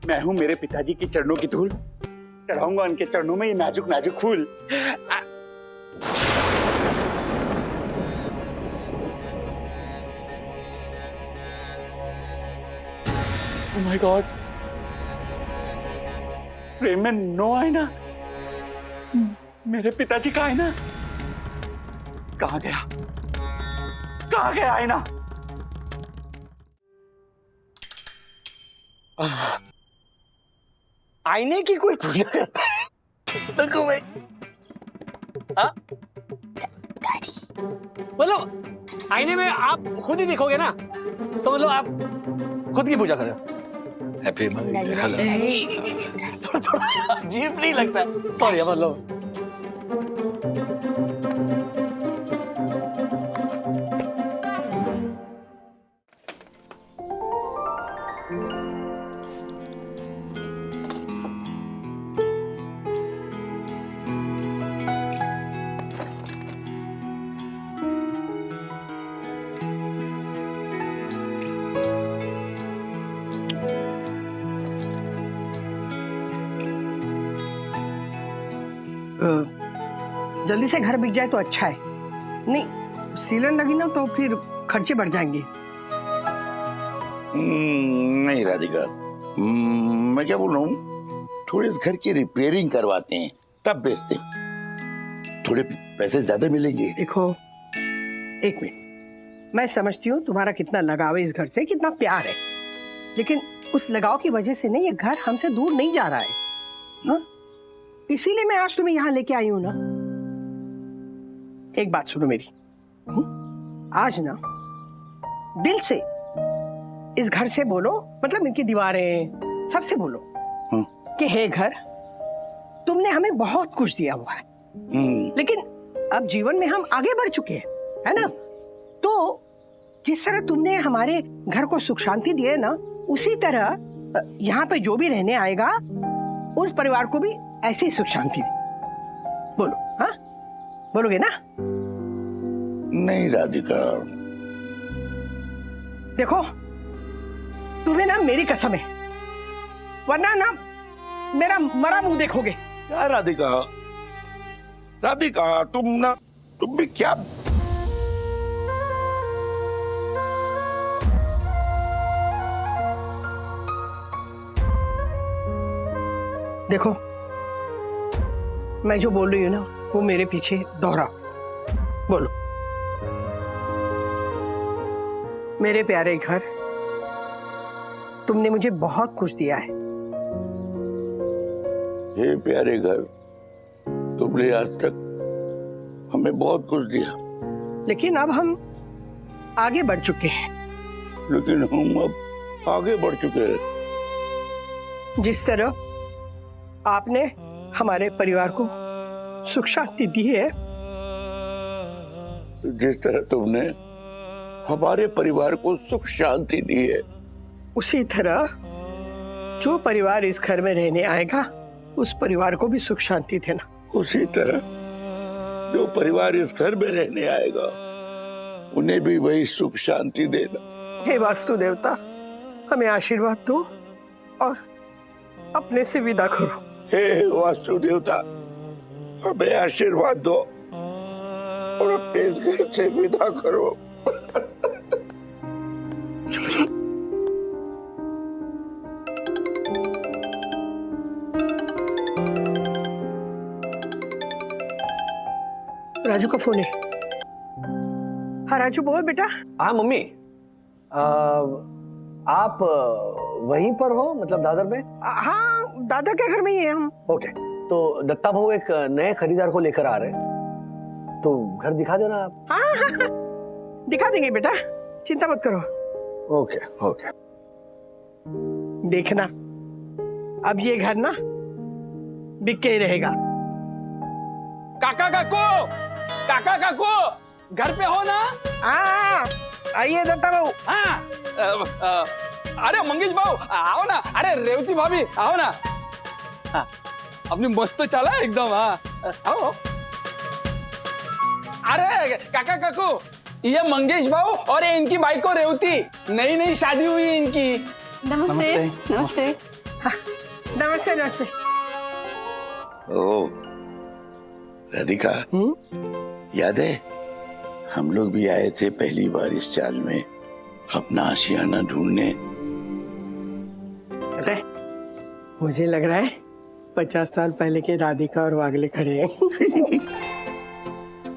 मैं हूँ मेरे पिताजी की चरणों की धूल, चढ़ाऊंगा उनके चरणों में ये नाजुक नाजुक फूल। ओह माय गॉड, फ्रेम में नो आईना, मेरे पिताजी का आईना कहाँ गया? कहाँ गया आईना? आईने की कोई पूजा करता है? देखो भाई, मतलब आईने में आप खुद ही देखोगे ना, तो मतलब आप खुद की पूजा कर रहे हो। हैप्पी थोड़ा थोड़ा अजीब नहीं लगता? सॉरी मतलब जल्दी से घर बिक जाए तो अच्छा है, नहीं सीलन लगी ना तो फिर खर्चे बढ़ जाएंगे। नहीं राधिका, मैं क्या बोल रहा हूँ, थोड़े घर की रिपेयरिंग करवाते हैं तब बेचते हैं, थोड़े पैसे ज्यादा मिलेंगे। देखो एक मिनट, मैं समझती हूँ तुम्हारा कितना लगाव है इस घर से, कितना प्यार है, लेकिन उस लगाव की वजह से नहीं ये घर हमसे दूर नहीं जा रहा है, हाँ? इसीलिए मैं आज तुम्हें यहाँ लेके आई हूँ ना। एक बात सुनो मेरी, आज ना दिल से इस घर से बोलो, मतलब इनकी दीवारें सबसे बोलो कि हे घर, तुमने हमें बहुत कुछ दिया हुआ है, लेकिन अब जीवन में हम आगे बढ़ चुके हैं, है ना? तो जिस तरह तुमने हमारे घर को सुख शांति दी है ना, उसी तरह यहाँ पे जो भी रहने आएगा उस परिवार को भी ऐसे ही सुख शांति दे। बोलो, हाँ बोलोगे ना? नहीं राधिका, देखो तुम्हें ना मेरी कसम है, वरना ना मेरा मरा मुंह देखोगे। क्या राधिका, राधिका तुम भी क्या? देखो मैं जो बोल रही हूँ ना वो मेरे पीछे दोहरा बोलो। मेरे प्यारे घर, तुमने मुझे बहुत कुछ दिया है। हे प्यारे घर, तुमने आज तक हमें बहुत कुछ दिया, लेकिन अब हम आगे बढ़ चुके हैं। लेकिन हम अब आगे बढ़ चुके हैं। जिस तरह आपने हमारे परिवार को सुख शांति दी है, जिस तरह तुमने हमारे परिवार को सुख शांति दी है, उसी तरह जो परिवार इस घर में रहने आएगा उस परिवार को भी सुख शांति देना। उसी तरह जो परिवार इस घर में रहने आएगा उन्हें भी वही सुख शांति देना। हे वास्तु देवता, हमें आशीर्वाद दो और अपने से विदा करो। हे वास्तु देवता, हमें आशीर्वाद दो और अपने इस घर से विदा करो। राजू का फोन है। हाँ राजू बोल बेटा। हाँ मम्मी, आप वहीं पर हो, मतलब दादर में? हाँ दादर के घर में ही है हम। ओके, तो दत्ता भाऊ एक नए खरीदार को लेकर आ रहे हैं, तो घर दिखा देना आप। हाँ, दिखा देंगे बेटा, चिंता मत करो। Okay okay. देखना अब ये घर ना बिक के ही रहेगा। काका काकू घर पे हो ना? हाँ आइए दत्ता बाबू। हाँ अरे मंगेश भाऊ आओ ना, अरे रेवती भाभी आओ ना। हाँ, अपनी मस्त चला एकदम। हाँ आओ। अरे काका काकू, ये मंगेश भाऊ और ये इनकी बाइक को रेवती, नई नई शादी हुई इनकी। नमस्ते। नमस्ते। नमस्ते नमस्ते। ओ राधिका, याद है हम लोग भी आए थे पहली बार इस चाल में अपना आशियाना ढूंढने। पता है, मुझे लग रहा है 50 साल पहले के राधिका और वागले खड़े हैं।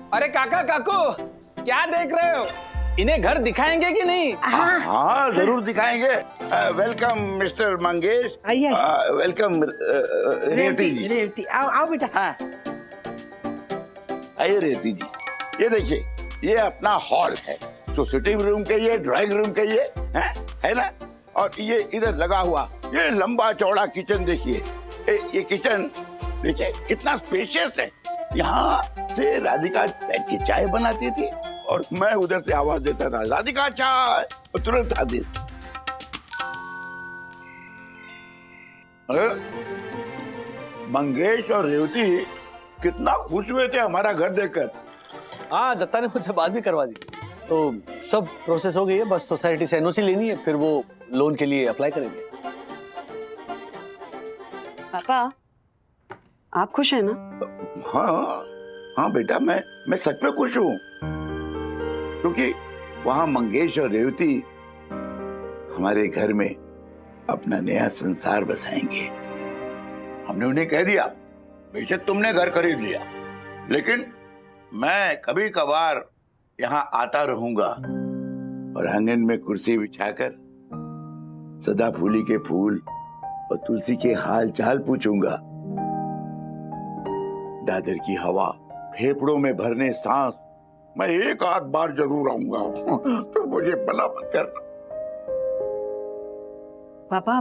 अरे काका काकू, क्या देख रहे हो? इन्हें घर दिखाएंगे कि नहीं? हाँ जरूर दिखाएंगे। Welcome mister Mangesh. आइए। वेलकम रेवती जी। रेवती, आओ आओ बेटा। हाँ। आइए रेवती जी, ये देखिए ये अपना हॉल है, तो सिटिंग रूम कहिए, ड्राइंग रूम कहिए, है ना। और ये इधर लगा हुआ ये लंबा चौड़ा किचन देखिए, ये किचन देखिए कितना स्पेशियस है। यहाँ से राधिका बैठ के चाय बनाती थी और मैं उधर से आवाज देता था, राधिका चाय, और तुरंत आती। अरे मंगेश और रेवती कितना खुश हुए थे हमारा घर देखकर। हाँ, दत्ता ने मुझसे बात भी करवा दी, तो सब प्रोसेस हो गई है, बस सोसाइटी से एनओसी लेनी है, फिर वो लोन के लिए अप्लाई करेंगे। पापा, आप खुश हैं ना? हाँ हाँ बेटा, मैं सच में खुश हूँ, क्योंकि वहां मंगेश और रेवती हमारे घर में अपना नया संसार बसाएंगे। हमने उन्हें कह दिया, बेशक तुमने घर खरीद लिया, लेकिन मैं कभी कभार यहाँ आता रहूंगा और आंगन में कुर्सी बिछाकर सदा फूली के फूल और तुलसी के हाल चाल पूछूंगा। दादर की हवा फेफड़ों में भरने सांस मैं एक आध बार जरूर आऊंगा। तो मुझे भला मत करना। पापा,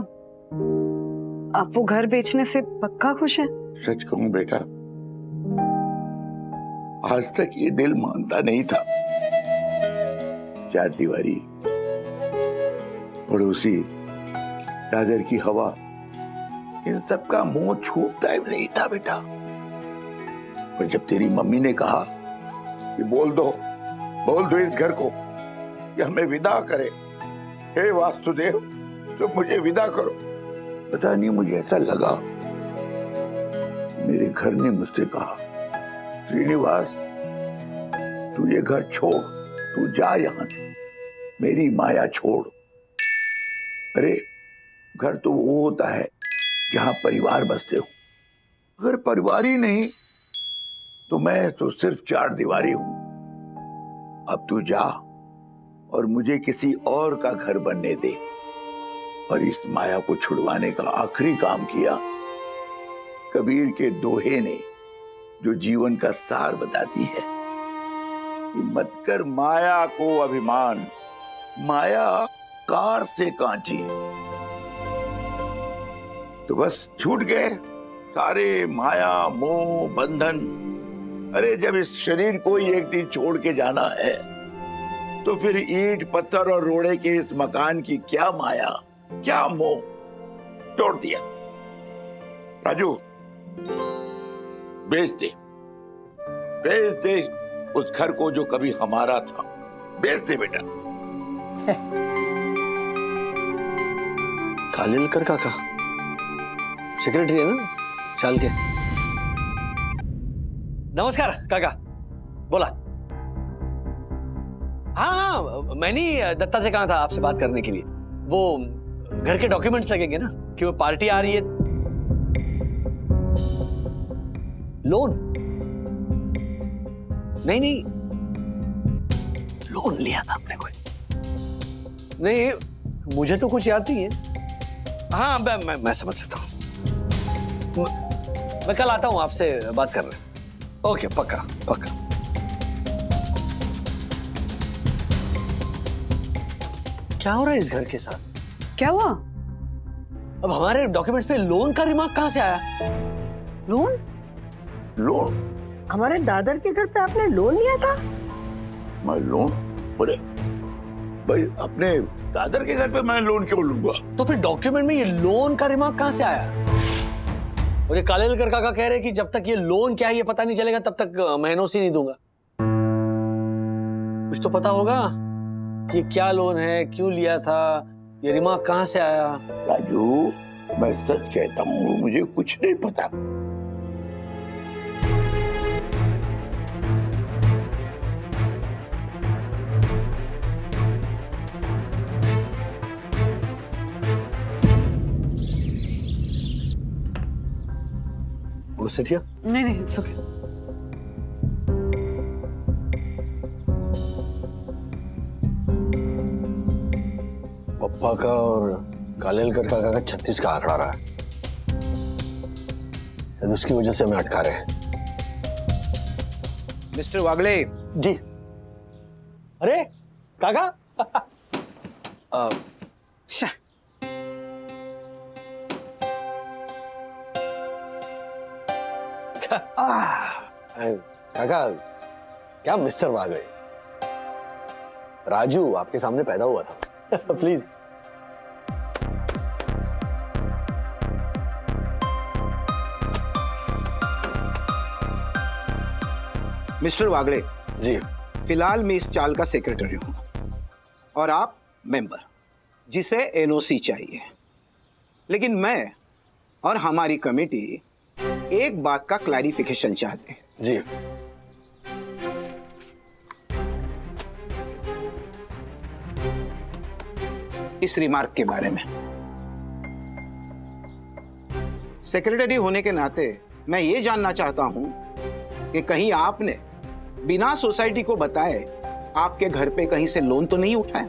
आप वो घर बेचने से पक्का खुश हैं? सच कहूं बेटा, आज तक ये दिल मानता नहीं था। चार दीवारी, पड़ोसी, दादर की हवा, इन सब का मुंह छूटता ही नहीं था बेटा। पर जब तेरी मम्मी ने कहा कि बोल दो इस घर को कि हमें विदा करे, हे वासुदेव, तो मुझे विदा करो। पता नहीं मुझे ऐसा लगा, मेरे घर ने मुझसे कहा, श्रीनिवास तू ये घर छोड़, तू जा यहां से, मेरी माया छोड़। अरे घर तो वो होता है जहां परिवार बसते हो, अगर परिवार ही नहीं तो मैं तो सिर्फ चार दीवारी हूं। अब तू जा और मुझे किसी और का घर बनने दे। और इस माया को छुड़वाने का आखिरी काम किया कबीर के दोहे ने, जो जीवन का सार बताती है कि मत कर माया को अभिमान, माया कार से कांची। तो बस छूट गए सारे माया मोह बंधन। अरे जब इस शरीर को ही एक दिन छोड़ के जाना है, तो फिर ईंट पत्थर और रोड़े के इस मकान की क्या माया, क्या मोह, तोड़ दिया। राजू, बेच दे उस घर को जो कभी हमारा था, बेच दे बेटा। खालिलकर काका सेक्रेटरी है ना चाल के। नमस्कार काका, बोला। हाँ, मैंने दत्ता से कहा था आपसे बात करने के लिए। वो घर के डॉक्यूमेंट्स लगेंगे ना, कि वो पार्टी आ रही है। लोन नहीं, लोन लिया था हमने कोई। नहीं, मुझे तो कुछ याद नहीं है। हाँ, मैं समझ सकता हूँ। मैं कल आता हूँ आपसे बात करने। ओके, पक्का। क्या हो रहा है इस घर के साथ? क्या हुआ? अब हमारे डॉक्यूमेंट्स पे लोन का रिमार्क कहाँ से आया? लोन? हमारे दादर के घर पे आपने लोन लिया था? मैं लोन? बोले भाई, अपने दादर के घर पे मैं लोन क्यों लूंगा? तो फिर डॉक्यूमेंट में ये लोन का रिमार्क कहाँ से आया? और ये कालेलकर काका कह रहे हैं कि जब तक ये लोन क्या है ये पता नहीं चलेगा, तब तक मैं एनओसी नहीं दूंगा। कुछ तो पता होगा कि ये क्या लोन है, क्यों लिया था, ये रिमार्क कहाँ से आया? राजू, मैं सच कहता हूँ, मुझे कुछ नहीं पता। sit here? नहीं नहीं, it's okay. पप्पा का और कालेलकर काका का 36 का आंकड़ा रहा है। शायद उसकी वजह से हमें अटका रहे हैं। मिस्टर वागले जी। अरे काका काका क्या मिस्टर वागले, राजू आपके सामने पैदा हुआ था। प्लीज। मिस्टर वागले जी। फिलहाल मैं इस चाल का सेक्रेटरी हूं और आप मेंबर, जिसे एनओसी चाहिए। लेकिन मैं और हमारी कमेटी एक बात का क्लैरिफिकेशन चाहते हैं। जी। इस रिमार्क के बारे में सेक्रेटरी होने के नाते मैं ये जानना चाहता हूं कि कहीं आपने बिना सोसाइटी को बताए आपके घर पे कहीं से लोन तो नहीं उठाया?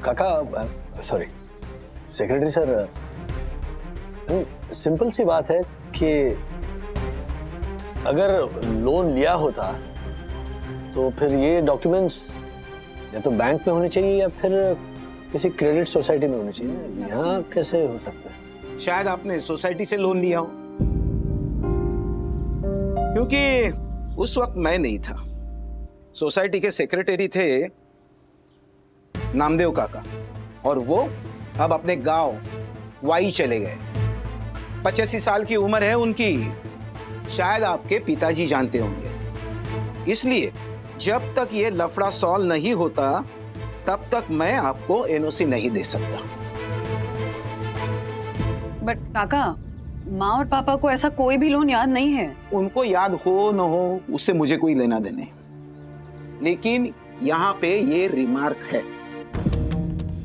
काका सॉरी सेक्रेटरी सर, सिंपल सी बात है कि अगर लोन लिया होता तो फिर ये डॉक्यूमेंट्स या तो बैंक में होने चाहिए या फिर किसी क्रेडिट सोसाइटी में होने चाहिए ना। यहाँ कैसे हो सकता है? शायद आपने सोसाइटी से लोन लिया हो, क्योंकि उस वक्त मैं नहीं था। सोसाइटी के सेक्रेटरी थे नामदेव काका, और वो अब अपने गांव वाई चले गए। 85 साल की उम्र है उनकी, शायद आपके पिताजी जानते होंगे। इसलिए जब तक ये लफड़ा सॉल्व नहीं होता तब तक मैं आपको एनओसी नहीं दे सकता। बट काका, माँ और पापा को ऐसा कोई भी लोन याद नहीं है। उनको याद हो न हो उससे मुझे कोई लेना देने, लेकिन यहाँ पे ये रिमार्क है।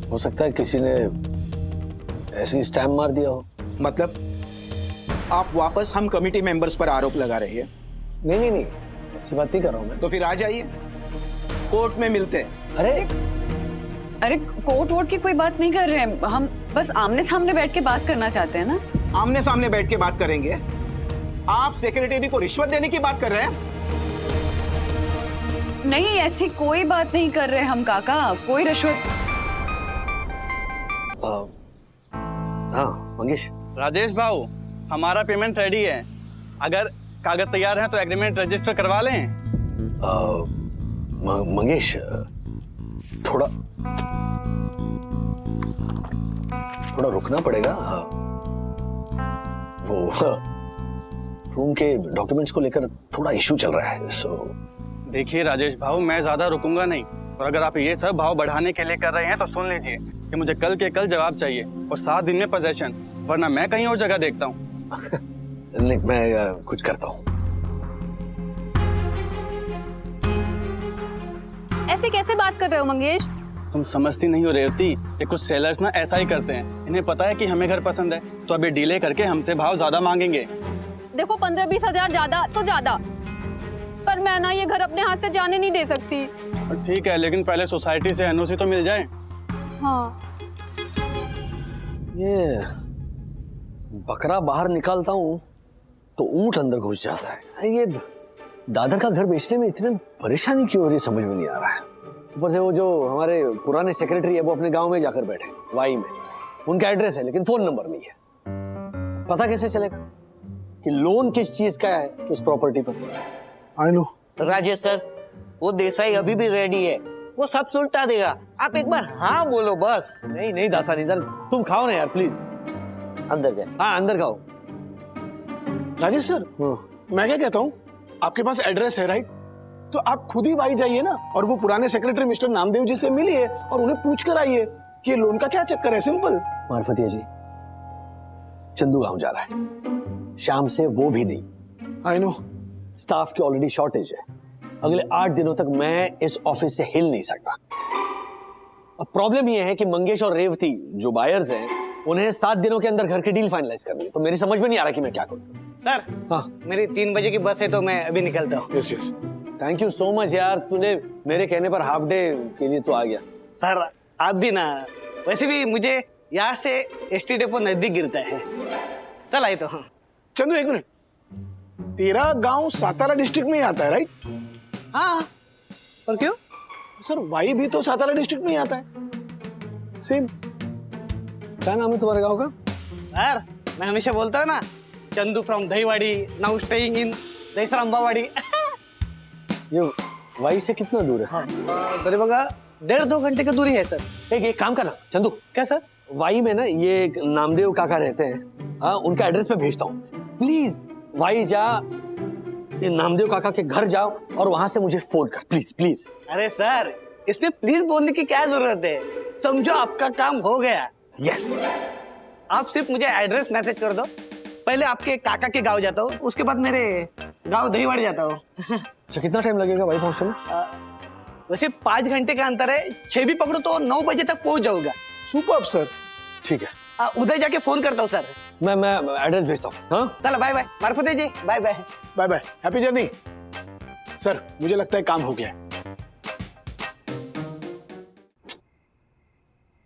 हो सकता है किसी ने ऐसी स्टैम्प मार दिया हो। मतलब आप वापस हम कमिटी मेंबर्स पर आरोप लगा रहे हैं? नहीं नहीं नहीं, ऐसी बात नहीं कर रहा हूं मैं। तो फिर आ जाइए, कोर्ट में मिलते हैं। अरे कोर्ट वोट की कोई बात नहीं कर रहे हैं हम, बस आमने सामने बैठ के बात करना चाहते हैं ना। आमने सामने बैठ के बात करेंगे? आप सेक्रेटरी को रिश्वत देने की बात कर रहे हैं? नहीं, ऐसी कोई बात नहीं कर रहे हम काका, कोई रिश्वत। हाँ मंगेश। राजेश भाऊ, हमारा पेमेंट रेडी है। अगर कागज तैयार हैं तो एग्रीमेंट रजिस्टर करवा लें। मंगेश थोड़ा रुकना पड़ेगा। वो रूम के डॉक्यूमेंट्स को लेकर थोड़ा इशू चल रहा है। सो देखिए राजेश भाऊ, मैं ज्यादा रुकूंगा नहीं, और अगर आप ये सब भाव बढ़ाने के लिए कर रहे हैं तो सुन लीजिए कि मुझे कल के कल जवाब चाहिए और 7 दिन में पोजेशन, वरना मैं कहीं और जगह देखता हूँ। नहीं, मैं कुछ करता हूँ। ऐसे कैसे बात कर रहे हो मंगेश? तुम समझती नहीं हो रेवती, ये कुछ सेलर्स ना ऐसा ही करते हैं। इन्हें पता है कि हमें घर पसंद है, तो अभी डीले करके हमसे भाव ज्यादा मांगेंगे। देखो 15-20 हजार ज्यादा तो ज्यादा, पर मैं ना ये घर अपने हाथ से जाने नहीं दे सकती। ठीक है, लेकिन पहले सोसाइटी से एनओसी तो मिल जाए। हाँ। ये बकरा बाहर निकालता हूँ तो ऊंट अंदर घुस जाता है। ये दादर का घर बेचने में इतनी परेशानी क्यों हो रही समझ में नहीं आ रहा है। ऊपर से वो जो हमारे पुराने सेक्रेटरी है वो अपने गांव में जाकर बैठे, वाई में। उनका एड्रेस है लेकिन फोन नंबर नहीं है। पता कैसे चलेगा कि लोन किस चीज का है उस प्रॉपर्टी पर? आई नो राजेश सर, वो देसाई अभी भी रेडी है, वो सब सुलटा देगा। आप एक बार हाँ बोलो बस। नहीं नहीं दासानीधर, तुम खाओ ना यार प्लीज। अंदर जाए। हाँ अंदर खाओ। राजेश सर, मैं क्या कहता हूँ, आपके पास एड्रेस है राइट, तो आप खुद ही वाई जाइए ना और वो पुराने सेक्रेटरी मिस्टर नामदेव जी से मिलिए और उन्हें पूछ कर आइए ये लोन का क्या चक्कर है? सिंपल। मार्फतिया जी, चंदू गांव जा रहा है, शाम से वो भी नहीं। I know. स्टाफ की ऑलरेडी शॉर्टेज है। अगले 8 दिनों तक मैं इस ऑफिस से हिल नहीं सकता। अब प्रॉब्लम यह है कि मंगेश और रेवती जो बायर्स हैं, उन्हें 7 दिनों के अंदर घर की डील फाइनलाइज करनी है। तो मेरी समझ में नहीं आ रहा कि मैं क्या करूं। सर, हाँ, मेरी 3 बजे की बस है तो मैं अभी निकलता हूँ। Yes yes. Thank you so much यार, तूने मेरे कहने पर हाफ डे के लिए तो आ गया। सर आप भी ना, वैसे भी मुझे यहाँ से एसटी डेपो नजदीक गिरता है। चल आए तो। हाँ चंदू, एक मिनट, तेरा गांव सातारा डिस्ट्रिक्ट में ही आता है, राइट? हाँ, और क्यों? सर वाई भी तो सातारा डिस्ट्रिक्ट में ही आता है, सेम। क्या नाम है तुम्हारे गांव का? सर मैं हमेशा बोलता हूँ ना, Chandu from Dahiwadi, now staying in Dahisar Ambawadi. ये वाई से कितना दूर है? तेरे बगा 1.5-2 घंटे की दूरी है सर। एक काम करना चंदू, क्या सर? वाई में ना ये एक नामदेव काका रहते हैं, हाँ, उनका एड्रेस मैं भेजता हूँ। प्लीज वाई जा, ये नामदेव काका के घर जाओ और वहां से मुझे फोन कर, प्लीज प्लीज। अरे सर, इसमें प्लीज बोलने की क्या जरूरत है? समझो आपका काम हो गया। यस। आप सिर्फ मुझे एड्रेस मैसेज कर दो। पहले आपके काका के गांव जाता हूँ, उसके बाद मेरे गांव दहीवाड़ी जाता हूँ। अच्छा, कितना टाइम लगेगा भाई पहुंचने में? वैसे 5 घंटे का अंतर है, 6 भी पकड़ो तो 9 बजे तक पहुंच जाऊंगा। Superb sir. ठीक है, उधर जाके फोन करता हूँ सर। मैं एड्रेस भेजता हूँ। हाँ चलो bye bye Marfate ji, bye bye. Bye bye, happy journey. Sir मुझे लगता है काम हो गया है।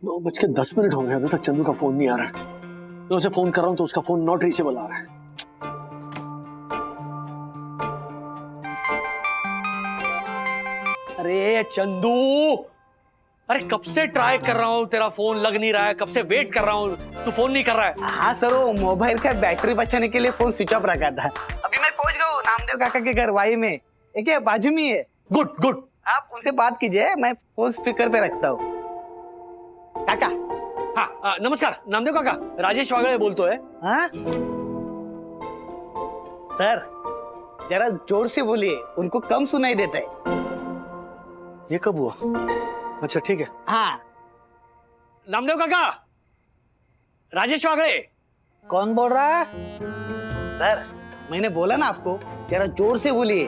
9:10 हो गए, अभी तक चंदू का फोन नहीं आ रहा है। मैं उसे फोन कर रहा हूँ तो उसका फोन नॉट रीचेबल आ रहा है। अरे चंदू, अरे कब से ट्राई कर रहा हूँ, तेरा फोन लग नहीं रहा है, कब से वेट कर रहा हूँ, तू फोन नहीं कर रहा है। हाँ सर, वो मोबाइल का बैटरी बचाने के लिए फोन स्विच ऑफ रखा था। अभी मैं पहुंच गया हूँ नामदेव काका के घर वाई में, एक है बाजू में है। गुड गुड, आप उनसे बात कीजिए, मैं फोन स्पीकर पे रखता हूँ। काका। हाँ नमस्कार नामदेव काका, राजेश वागड़े बोलतो है। हाँ सर, जरा जोर से बोलिए, उनको कम सुनाई देता है। ये कब हुआ? अच्छा ठीक है। हाँ नामदेव काका, राजेश वागड़े। कौन बोल रहा है? सर मैंने बोला ना आपको, जरा जोर से बोलिए।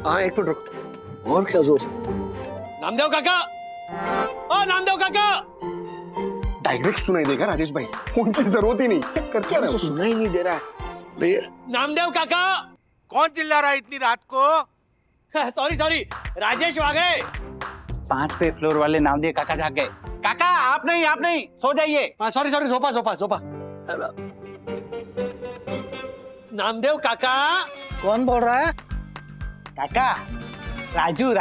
हाँ एक मिनट रुको, और क्या जोर से? नामदेव काका, ओ नामदेव काका। डायरेक्ट सुनाई देगा राजेश भाई, फोन की जरूरत ही नहीं। कर क्या रहे हो? सुनाई ही नहीं दे रहा है। नामदेव काका। कौन चिल्ला रहा है इतनी रात को? Sorry sorry, Rajesh Wagde. 5वें फ्लोर वाले नामदेव काका जाग गए। काका आप नहीं, सो जाइए। Sorry sorry, जोपा। नामदेव काका। कौन बोल रहा है? काका, राजू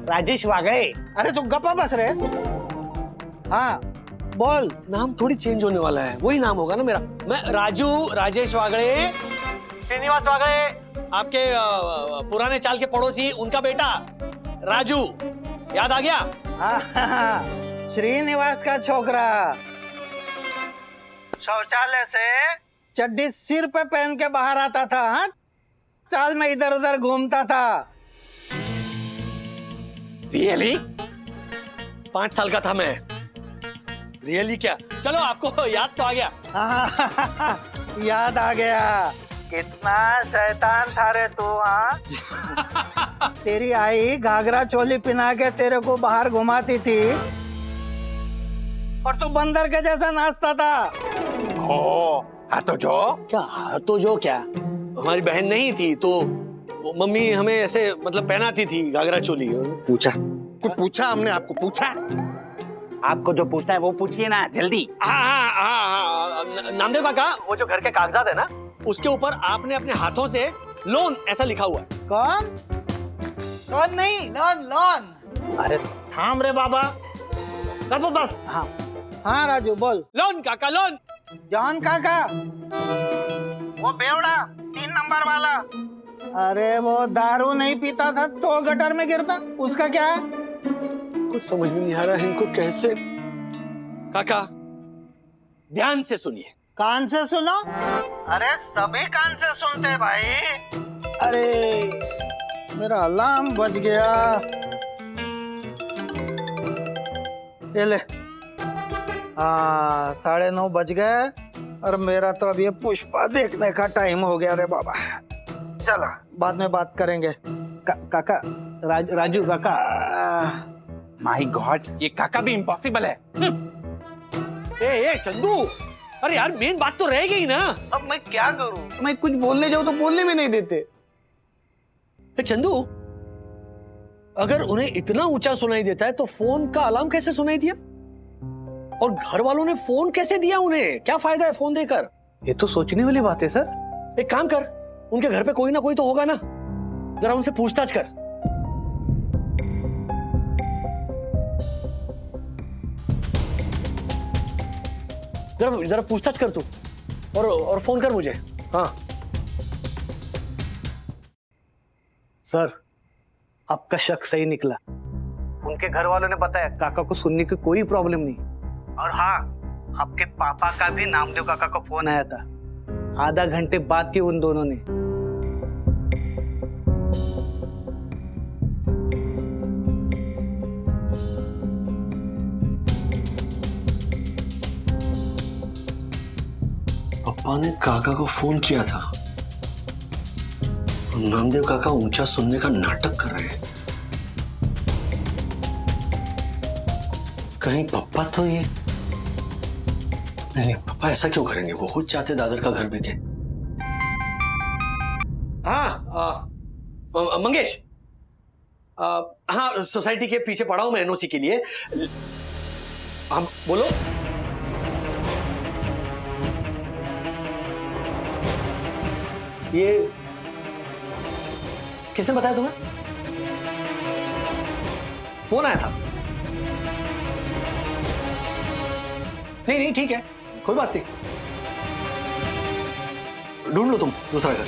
राजेश वागड़े। अरे तो गप्पा बस रहे। हाँ बोल। नाम थोड़ी चेंज होने वाला है, वही नाम होगा ना मेरा। मैं राजेश वागड़े, श्रीनिवास वागड़े, आपके पुराने चाल के पड़ोसी, उनका बेटा राजू, याद आ गया? हाँ, श्रीनिवास का छोकरा। शौचालय से चड्डी सिर पे पहन के बाहर आता था। हाँ, चाल में इधर उधर घूमता था। रियली? 5 साल का था मैं। रियली क्या? चलो आपको याद तो आ गया। याद आ गया। कितना शैतान था रे तू। हाँ तेरी आई घाघरा चोली पिना के तेरे को बाहर घुमाती थी और तू बंदर के जैसा नाचता था। हाथों जो क्या? हमारी बहन नहीं थी तो मम्मी हमें ऐसे मतलब पहनाती थी घाघरा चोली। पूछा कुछ? पूछा हमने आपको? पूछा? आपको जो पूछना है वो पूछिए ना जल्दी। हाँ, नामदेव काका, वो जो घर के कागजात है ना, उसके ऊपर आपने अपने हाथों से लोन ऐसा लिखा हुआ है। कौन नहीं, लोन। अरे थाम रे बाबा, कर बस। हाँ राजू बोल। लोन काका, लोन। जॉन काका, वो बेवड़ा 3 नंबर वाला। अरे वो दारू नहीं पीता था तो गटर में गिरता, उसका क्या है? कुछ समझ में नहीं आ रहा है इनको कैसे। काका ध्यान से सुनिए। कान से सुनो। अरे सभी कान से सुनते भाई। अरे मेरा अलार्म बज गया। ये ले। 9:30 बज गए और मेरा तो अब ये पुष्पा देखने का टाइम हो गया रे बाबा। चलो बाद में बात करेंगे। काका राजू काका। माय गॉड, ये काका भी इम्पॉसिबल है। ए चंदू, अरे यार मेन बात तो रह गई ना। अब मैं क्या करूं? मैं कुछ बोलने जाऊं तो बोलने भी नहीं देते। ए चंदू, अगर उन्हें इतना ऊंचा सुनाई देता है तो फोन का अलार्म कैसे सुनाई दिया? और घर वालों ने फोन कैसे दिया उन्हें? क्या फायदा है फोन देकर? ये तो सोचने वाली बात है सर। एक काम कर, उनके घर पे कोई ना कोई तो होगा ना, जरा उनसे पूछताछ कर। जरा पूछताछ कर तू, और फोन कर मुझे। हाँ सर, आपका शक सही निकला। उनके घर वालों ने बताया काका को सुनने की कोई प्रॉब्लम नहीं। और हाँ, आपके पापा का भी नामदेव काका को फोन आया था आधा घंटे बाद की उन दोनों ने। पापा ने काका को फोन किया था। नामदेव काका ऊंचा सुनने का नाटक कर रहे हैं। कहीं पापा तो ये नहीं, पापा ऐसा क्यों करेंगे? वो खुद चाहते दादर का घर बिके। हाँ मंगेश, हाँ सोसाइटी के पीछे पड़ा हूं मैं एनओसी के लिए। हम बोलो। ये किसने बताया तुम्हें? फोन आया था? नहीं ठीक है, कोई बात नहीं, ढूंढ लो तुम दूसरा घर।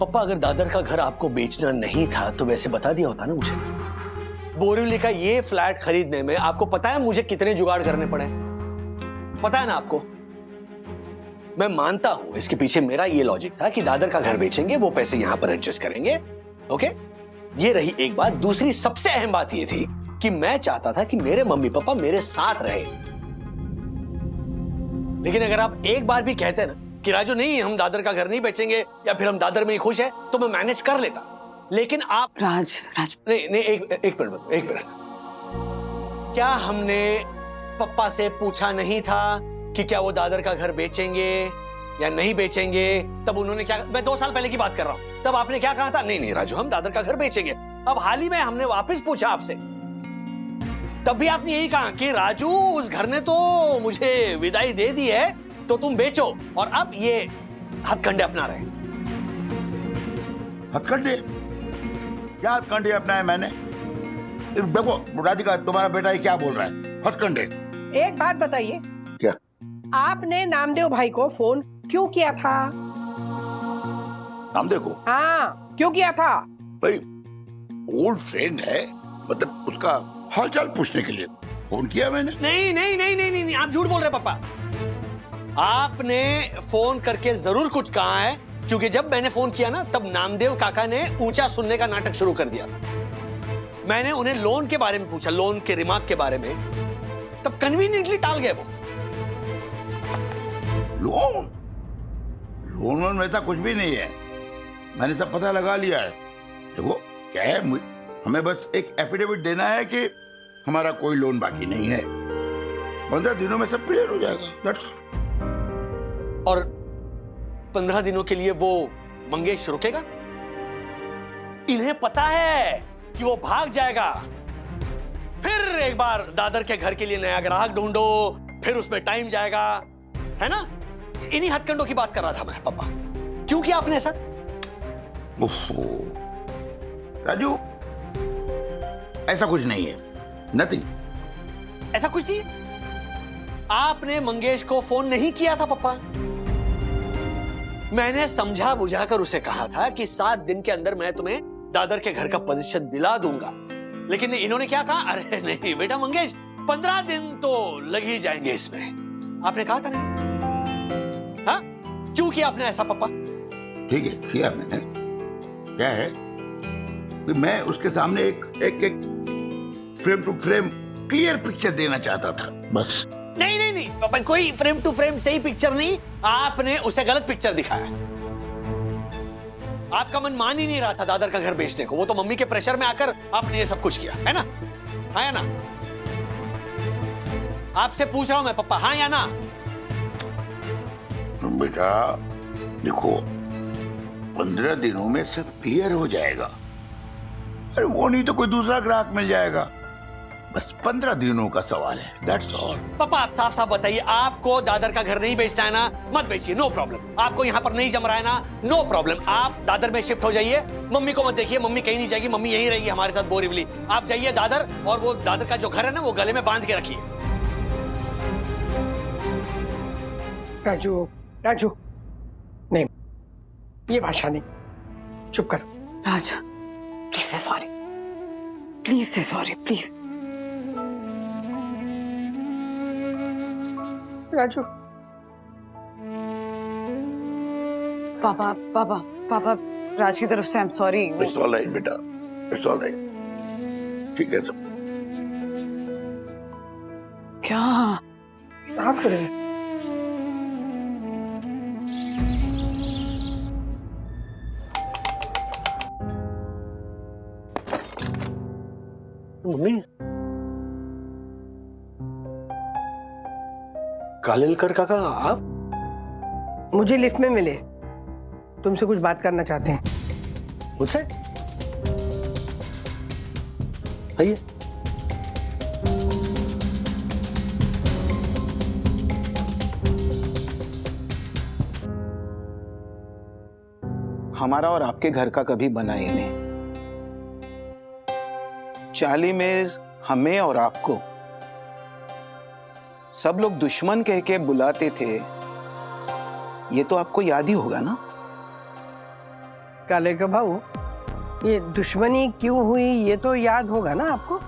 पापा, अगर दादर का घर आपको बेचना नहीं था तो वैसे बता दिया होता ना मुझे। बोरिवली का ये फ्लैट खरीदने में आपको पता है मुझे कितने जुगाड़ करने पड़े? पता है ना आपको। मैं मानता हूं इसके पीछे मेरा ये लॉजिक था कि दादर का घर बेचेंगे, वो पैसे यहां पर एडजस्ट करेंगे। ओके, ये रही एक बात। दूसरी सबसे अहम बात ये थी कि मैं चाहता था कि मेरे मम्मी पापा मेरे साथ रहे। लेकिन अगर आप एक बार भी कहते ना कि राजू नहीं, हम दादर का घर नहीं बेचेंगे या फिर हम दादर में ही खुश है, तो मैं मैनेज कर लेता। लेकिन आप राज नहीं, एक मिनट। क्या हमने पप्पा से पूछा नहीं था कि क्या वो दादर का घर बेचेंगे या नहीं बेचेंगे? तब उन्होंने क्या, मैं 2 साल पहले की बात कर रहा हूं, तब आपने क्या कहा था? नहीं राजू, हम दादर का घर बेचेंगे। अब हाल ही में हमने वापस पूछा आपसे, तब भी आपने यही कहा कि राजू उस घर ने तो मुझे विदाई दे दी है, तो तुम बेचो। और अब ये हथकंडे अपना रहे। हथकंडे? क्या हथकंडे अपनाए मैंने? देखो राधिका, तुम्हारा बेटा ये क्या बोल रहा है? हथकंडे? एक बात बताइए, क्या? आपने नामदेव भाई को फोन क्यों किया था? नामदेव को? हाँ, क्यों किया था? भाई ओल्ड फ्रेंड है, मतलब उसका हालचाल पूछने के लिए फोन किया मैंने। नहीं, आप झूठ बोल रहे पापा। आपने फोन करके जरूर कुछ कहा है, क्योंकि जब मैंने फोन किया ना, तब नामदेव काका ने ऊंचा सुनने का नाटक शुरू कर दिया था। मैंने उन्हें लोन के बारे में पूछा, लोन के रिमार्क के बारे में, तब कन्वीनियंटली टाल गए वो। लोन वैसा कुछ भी नहीं है, मैंने सब पता लगा लिया है। देखो क्या है, हमें बस एक एफिडेविट देना है कि हमारा कोई लोन बाकी नहीं है। 15 दिनों में सब क्लियर हो जाएगा। That's all। और 15 दिनों के लिए वो मंगेश रुकेगा? इन्हें पता है कि वो भाग जाएगा। फिर एक बार दादर के घर के लिए नया ग्राहक ढूंढो, फिर उसमें टाइम जाएगा, है ना? इन्हीं हथकंडों की बात कर रहा था मैं पापा। क्यों किया आपने ऐसा? राजू, ऐसा कुछ नहीं है, नथिंग। ऐसा कुछ नहीं? आपने मंगेश को फोन नहीं किया था पापा? मैंने समझा बुझा कर उसे कहा था कि 7 दिन के अंदर मैं तुम्हें दादर के घर का पोजीशन दिला दूंगा, लेकिन इन्होंने क्या कहा, अरे नहीं बेटा मंगेश, 15 दिन तो लग ही जाएंगे इसमें। आपने कहा था नहीं? हाँ, क्यों किया आपने ऐसा पापा? ठीक है, किया मैंने। क्या है कि मैं उसके सामने एक frame to frame clear picture देना चाहता था, बस। नहीं नहीं नहीं पापा, कोई फ्रेम टू फ्रेम सही पिक्चर नहीं, आपने उसे गलत पिक्चर दिखाया। आपका मन मान ही नहीं रहा था दादर का घर बेचने को, वो तो मम्मी के प्रेशर में आकर आपने ये सब कुछ किया, है ना? हाँ या ना? आपसे पूछ रहा हूं मैं पापा, हाँ या ना? बेटा देखो, 15 दिनों में सब क्लियर हो जाएगा। अरे वो नहीं तो कोई दूसरा ग्राहक मिल जाएगा, बस 15 दिनों का सवाल है, दैट्स ऑल। पापा आप साफ साफ बताइए, आपको दादर का घर नहीं बेचना है ना, मत बेचिए, नो प्रॉब्लम। आपको यहाँ पर नहीं जम रहा है ना, नो प्रॉब्लम, आप दादर में शिफ्ट हो जाइए। मम्मी को मत देखिए, मम्मी कहीं नहीं जाएगी, मम्मी यहीं रहेगी हमारे साथ बोरीवली। आप जाइए दादर, और वो दादर का जो घर है ना, वो गले में बांध के रखिए। राजू, राजू, नहीं, ये भाषा नहीं, चुप कर। राज, प्लीज से सॉरी, प्लीज से सॉरी, प्लीज। राजू, पापा पापा पापा, राज की तरफ से I am sorry. It's all right बेटा, इट्स ऑल राइट, ठीक है सब। क्या आप करें? मम्मी, कालेलकर काका आप? मुझे लिफ्ट में मिले, तुमसे कुछ बात करना चाहते हैं। मुझसे? आइए। हमारा और आपके घर का कभी बना ही नहीं। चाली में हमें और आपको सब लोग दुश्मन कह के बुलाते थे, ये तो आपको याद ही होगा ना? काले का भाऊ, ये दुश्मनी क्यों हुई ये तो याद होगा ना आपको,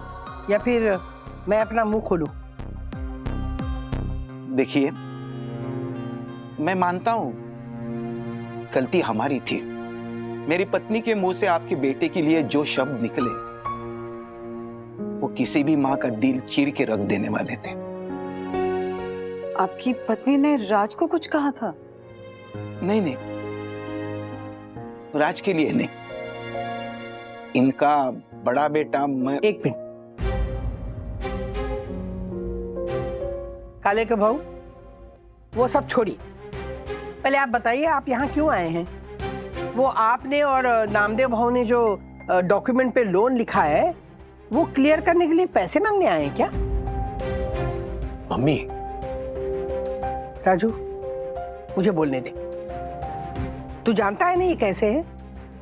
या फिर मैं अपना मुंह खोलूं? देखिए, मैं मानता हूं गलती हमारी थी। मेरी पत्नी के मुंह से आपके बेटे के लिए जो शब्द निकले, वो किसी भी मां का दिल चीर के रख देने वाले थे। आपकी पत्नी ने राज को कुछ कहा था? नहीं नहीं, राज के लिए नहीं, इनका बड़ा बेटा मैं। एक मिनट काले का भाऊ, वो सब छोड़ी, पहले आप बताइए आप यहाँ क्यों आए हैं? वो आपने और नामदेव भाऊ ने जो डॉक्यूमेंट पे लोन लिखा है, वो क्लियर करने के लिए पैसे मांगने आए हैं क्या? मम्मी। राजू, मुझे बोलने दे। तू जानता है ना ये कैसे है,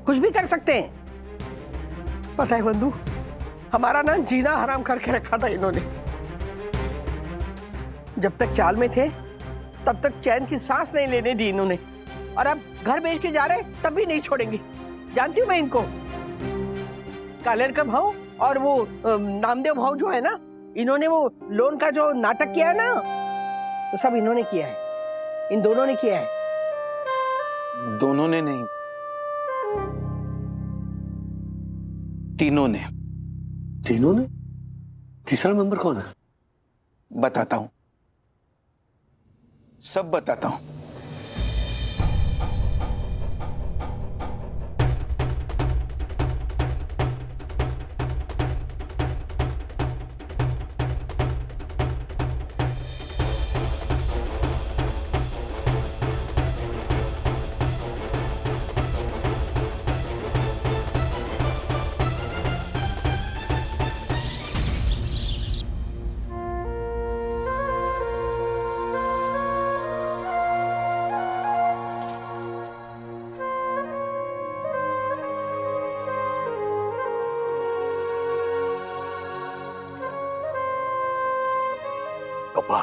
कुछ भी कर सकते हैं। पता है बंधु, हमारा ना जीना हराम करके रखा था इन्होंने। जब तक चाल में थे तब तक चैन की सांस नहीं लेने दी इन्होंने, और अब घर बेच के जा रहे तब भी नहीं छोड़ेंगे। जानती हूँ मैं इनको। कालेर का भाव और वो नामदेव भाव जो है ना, इन्होंने वो लोन का जो नाटक किया है ना, तो सब इन्होंने किया है, इन दोनों ने किया है। दोनों ने नहीं, तीनों ने। तीनों ने? तीसरा मेंबर कौन है? बताता हूं, सब बताता हूं। पापा,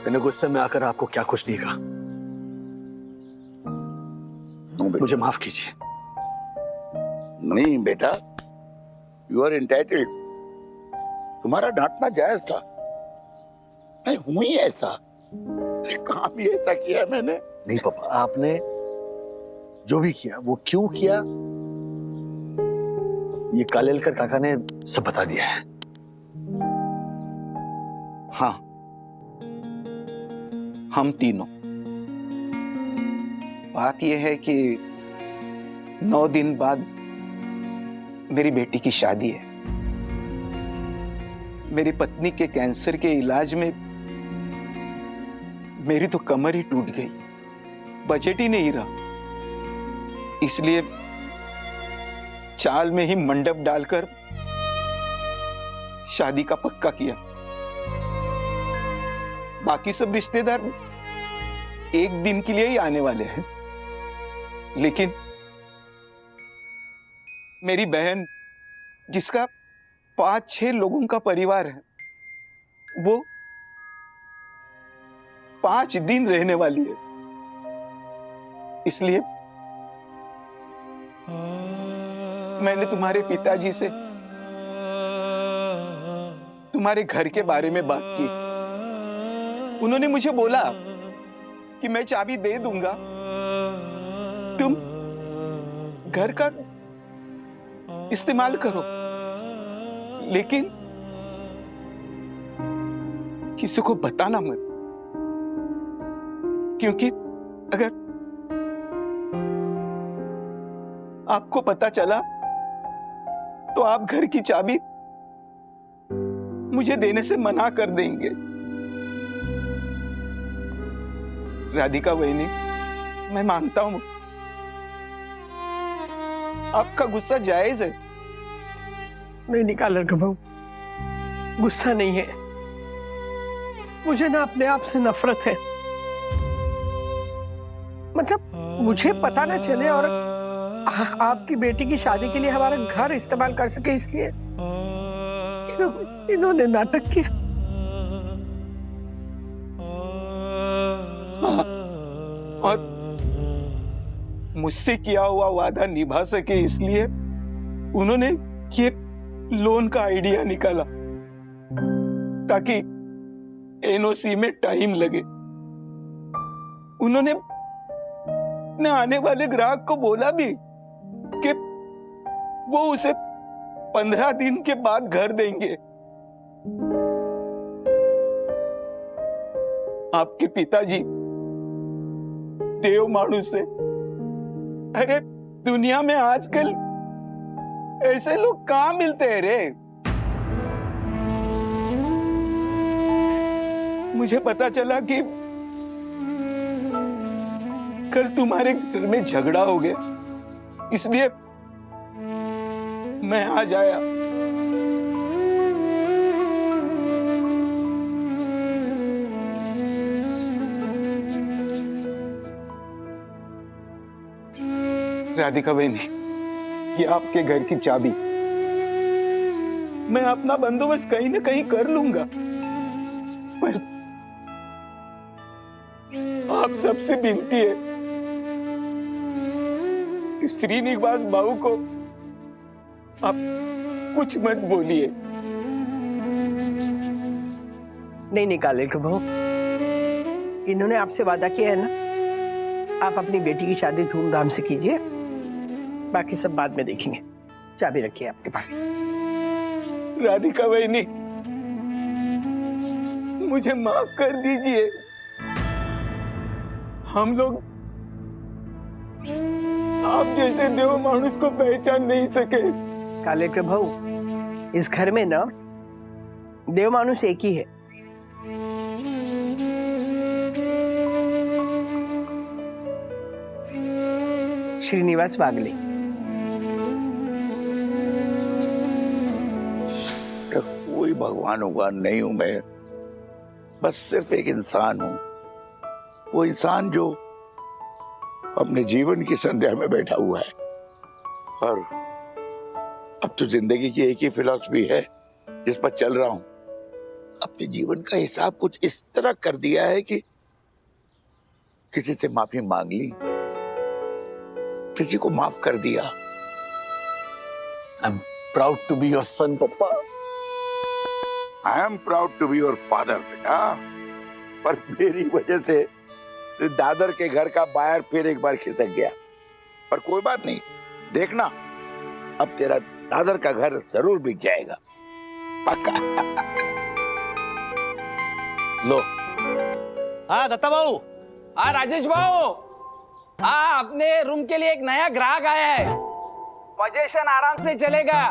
मैंने गुस्से में आकर आपको क्या कुछ नहीं कहा। मुझे माफ कीजिए। नहीं बेटा, यू आर एंटाइटल्ड। तुम्हारा डांटना जायज था। मैं हूं ही ऐसा। अरे कहाँ भी ऐसा किया मैंने? नहीं पापा, आपने जो भी किया वो क्यों किया ये कालेलकर काका ने सब बता दिया है। हाँ, हम तीनों। बात यह है कि 9 दिन बाद मेरी बेटी की शादी है। मेरी पत्नी के कैंसर के इलाज में मेरी तो कमर ही टूट गई, बजट ही नहीं रहा। इसलिए चाल में ही मंडप डालकर शादी का पक्का किया। बाकी सब रिश्तेदार 1 दिन के लिए ही आने वाले हैं, लेकिन मेरी बहन जिसका 5-6 लोगों का परिवार है, वो 5 दिन रहने वाली है। इसलिए मैंने तुम्हारे पिताजी से तुम्हारे घर के बारे में बात की। उन्होंने मुझे बोला कि मैं चाबी दे दूंगा, तुम घर का इस्तेमाल करो, लेकिन किसी को बताना मत, क्योंकि अगर आपको पता चला तो आप घर की चाबी मुझे देने से मना कर देंगे। राधिका बहनी, मैं मानता हूं आपका गुस्सा जायज है। नहीं निकाल के बहू, गुस्सा नहीं है, मुझे ना अपने आप से नफरत है। मतलब मुझे पता ना चले और आपकी बेटी की शादी के लिए हमारा घर इस्तेमाल कर सके, इसलिए इन्होंने नाटक किया। और मुझसे किया हुआ वादा निभा सके इसलिए उन्होंने ये लोन का आइडिया निकाला ताकि एनओसी में टाइम लगे। उन्होंने अपने आने वाले ग्राहक को बोला भी कि वो उसे 15 दिन के बाद घर देंगे। आपके पिताजी देव मानुस से, अरे दुनिया में आजकल ऐसे लोग कहां मिलते हैं रे। मुझे पता चला कि कल तुम्हारे घर में झगड़ा हो गया, इसलिए मैं आज आया। राधिका बहनी, ये आपके घर की चाबी। मैं अपना बंदोबस्त कहीं ना कहीं कर लूंगा, पर आप सबसे विनती है कि श्रीनिवास बाबू को आप कुछ मत बोलिए। नहीं निकाले के बहू, इन्होंने आपसे वादा किया है ना, आप अपनी बेटी की शादी धूमधाम से कीजिए, बाकी सब बाद में देखेंगे। चाबी रखिए आपके पास। राधिका बहनी, मुझे माफ कर दीजिए। हम लोग आप जैसे देव मानुस को पहचान नहीं सके। काले के भाऊ, इस घर में ना देव मानुस एक ही है। श्रीनिवास वागले। कोई भगवान भगवान नहीं हूं मैं, बस सिर्फ एक इंसान हूं। वो इंसान जो अपने जीवन की संध्या में बैठा हुआ है, और अब तो जिंदगी की एक ही फिलॉसफी है जिस पर चल रहा हूं। अपने जीवन का हिसाब कुछ इस तरह कर दिया है कि किसी से माफी मांग ली, किसी को माफ कर दिया। I'm proud to be your son, पापा। I am proud to be your father, बेटा। पर मेरी वजह से दादर के घर का बायर फिर एक बार खिसक गया। पर कोई बात नहीं, देखना अब तेरा दादर का घर जरूर बिक जाएगा, पक्का। लो। हाँ दत्ता बाबू। हाँ राजेश भाऊ, हाँ अपने रूम के लिए एक नया ग्राहक आया है। पोजीशन आराम से चलेगा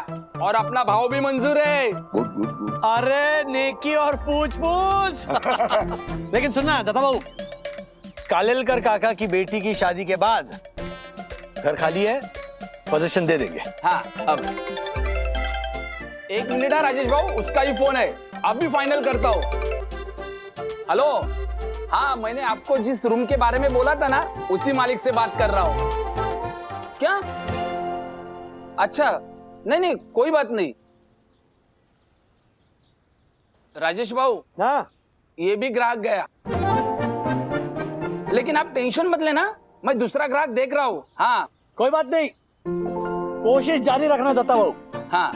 और अपना भाव भी मंजूर है। Good good good. अरे नेकी और पूछ पूछ। लेकिन सुनना दत्ता बाबू, कालेलकर काका की बेटी की शादी के बाद घर खाली है, पोजीशन दे देंगे। हाँ अब एक मिनट है राजेश भाऊ, उसका ही फोन है, अब भी फाइनल करता हूँ। हेलो, हाँ मैंने आपको जिस रूम के बारे में बोला था ना, उसी मालिक से बात कर रहा हूँ। क्या? अच्छा, नहीं कोई बात नहीं। राजेश भाऊ, हाँ ये भी ग्राहक गया, लेकिन आप टेंशन मत लेना, मैं दूसरा ग्राहक देख रहा हूँ। हाँ कोई बात नहीं, कोशिश जारी रखना दत्ता बाबू। हाँ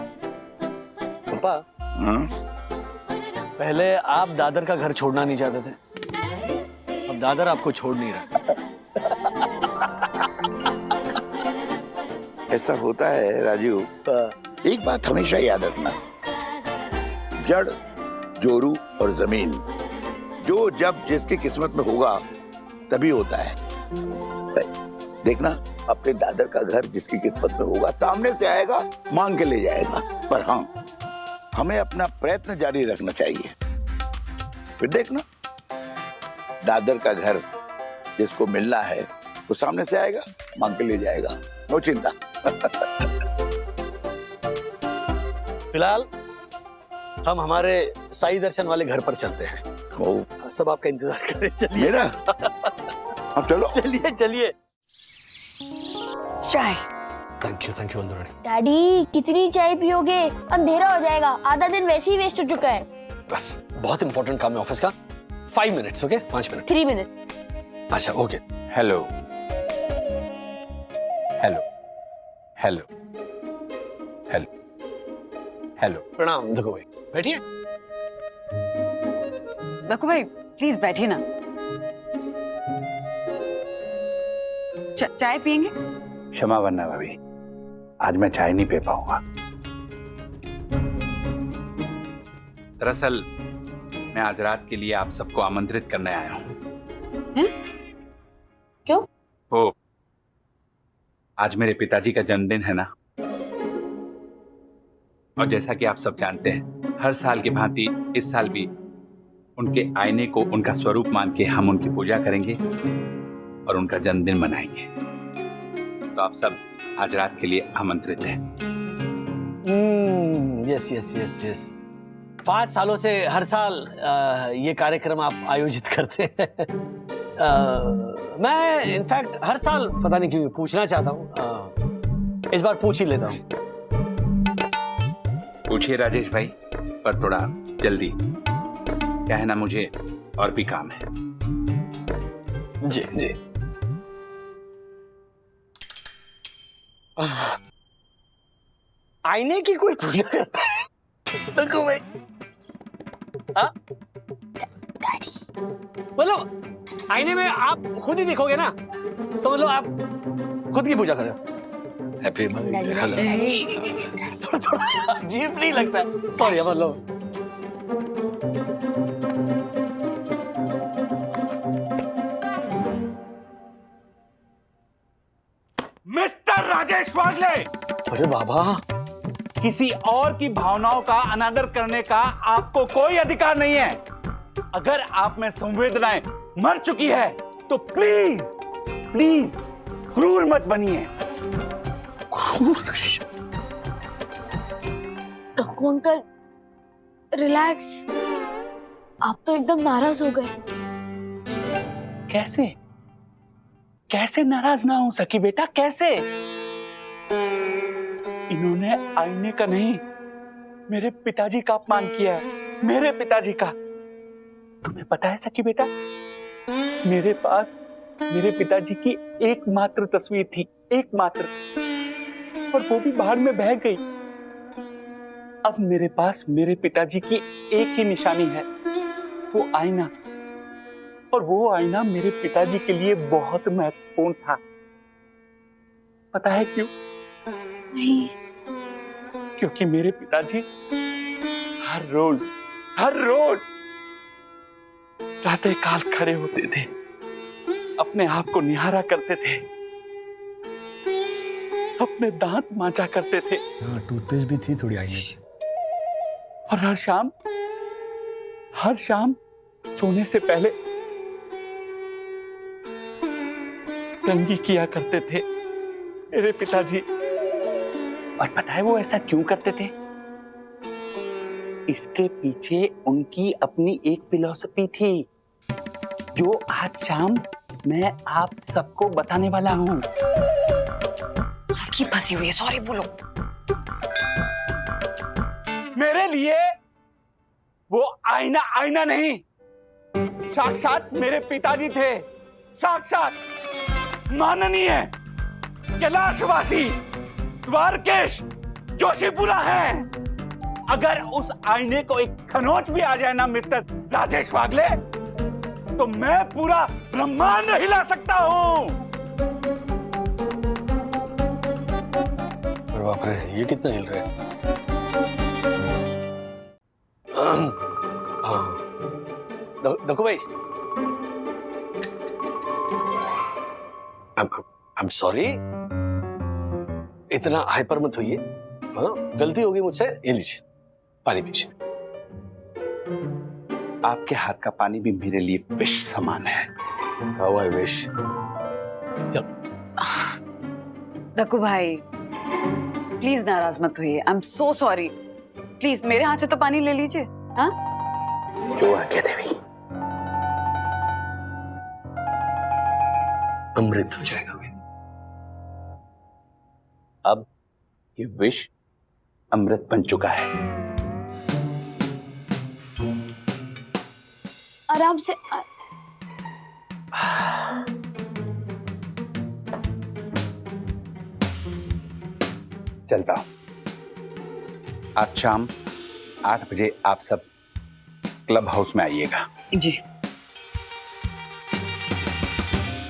पापा, पहले आप दादर का घर छोड़ना नहीं चाहते थे, अब दादर आपको छोड़ नहीं रहा। ऐसा होता है राजू। एक बात हमेशा याद रखना, जड़, जोरू और जमीन, जो जब जिसकी किस्मत में होगा तभी होता है। देखना अपने दादर का घर जिसकी किस्मत में होगा सामने से आएगा, मांग के ले जाएगा। पर हाँ, हमें अपना प्रयत्न जारी रखना चाहिए। फिर देखना दादर का घर जिसको मिलना है वो सामने से आएगा, मांग के ले जाएगा, नो चिंता। फिलहाल हम हमारे साई दर्शन वाले घर पर चलते हैं। सब आपका इंतजार कर रहे हैं। चलिए मेरा अब चलो। चलिए चलिए। चाय। Thank you अंदरानी। डैडी कितनी चाय पियोगे? अंधेरा हो जाएगा, आधा दिन वैसे ही वेस्ट हो चुका है। बस बहुत इंपॉर्टेंट काम है ऑफिस का। 5 मिनट्स, ओके? 5 मिनट। 3 मिनट। अच्छा okay. Hello hello hello hello hello. प्रणाम देखो भाई, बैठिए। बकू भाई प्लीज बैठिए ना। चाय पियेंगे? क्षमा वरना भाभी, आज मैं चाय नहीं पी पाऊंगा। दरअसल मैं आज रात के लिए आप सबको आमंत्रित करने आया हूं। क्यों? वो आज मेरे पिताजी का जन्मदिन है ना, और जैसा कि आप सब जानते हैं, हर साल की भांति इस साल भी उनके आईने को उनका स्वरूप मान के हम उनकी पूजा करेंगे और उनका जन्मदिन मनाएंगे। तो आप सब आज रात के लिए आमंत्रित हैं। Yes yes yes yes. 5 सालों से हर साल ये कार्यक्रम आप आयोजित करते हैं। मैं इनफैक्ट हर साल पता नहीं क्यों पूछना चाहता हूँ, इस बार पूछ ही लेता हूँ। पूछिए राजेश भाई, पर थोड़ा जल्दी, क्या है ना, मुझे और भी काम है। जी जी। आईने की कोई पूजा करता है? देखो भाई, मतलब आईने में आप खुद ही दिखोगे ना, तो मतलब आप खुद की पूजा कर रहे हो। Happy birthday. थोड़ा अजीब नहीं लगता है? सॉरी मतलब। मिस्टर राजेश वागले, अरे बाबा, किसी और की भावनाओं का अनादर करने का आपको कोई अधिकार नहीं है। अगर आप में संवेदनाएं मर चुकी है तो प्लीज प्लीज क्रूर मत बनिए। कक्कू अंकल रिलैक्स, आप तो एकदम नाराज हो गए। कैसे कैसे नाराज ना हो सकी बेटा, कैसे? इन्होंने आईने का नहीं, मेरे पिताजी का अपमान किया है। मेरे पिताजी का। तुम्हें पता है सखी बेटा, मेरे पास मेरे पिताजी की एकमात्र तस्वीर थी, एकमात्र, और वो भी बाहर में बह गई। अब मेरे पास मेरे पिताजी की एक ही निशानी है, वो आईना। और वो आईना मेरे पिताजी के लिए बहुत महत्वपूर्ण था। पता है क्यों? नहीं। क्योंकि मेरे पिताजी हर रोज प्रातः काल खड़े होते थे, अपने आप को निहारा करते थे, अपने दांत मांजा करते थे। हाँ, टूथपेस्ट भी थी थोड़ी आईने में। और हर शाम सोने से पहले कंघी किया करते थे मेरे पिताजी। और पता है वो ऐसा क्यों करते थे? इसके पीछे उनकी अपनी एक फिलॉसफी थी, जो आज शाम मैं आप सबको बताने वाला हूं। सखी फंसी हुई है, सॉरी बोलो। मेरे लिए वो आईना नहीं, साक्षात मेरे पिताजी थे, साक्षात माननीय कैलाशवासी द्वारकेश जोशीपुरा है। अगर उस आईने को एक खरोंच भी आ जाए ना मिस्टर राजेश वागले, तो मैं पूरा ब्रह्मांड हिला सकता हूं। अरे बाप रे, ये कितना हिल रहा है? देखो भाई, आई एम सॉरी, इतना हाइपर मत होइए। हाँ, गलती होगी मुझसे। ये लीजिए पानी पीजिए। आपके हाथ का पानी भी मेरे लिए विष समान है। How I wish. चल दक्कू भाई, प्लीज नाराज मत होइए। I am so sorry. Please मेरे हाथ से तो पानी ले लीजिए। हाँ, जो आज्ञा देवी। अमृत हो जाएगा भाई। अब ये विष अमृत बन चुका है। आराम से। चलता हूं। आज शाम 8 बजे आप सब क्लब हाउस में आइएगा। जी।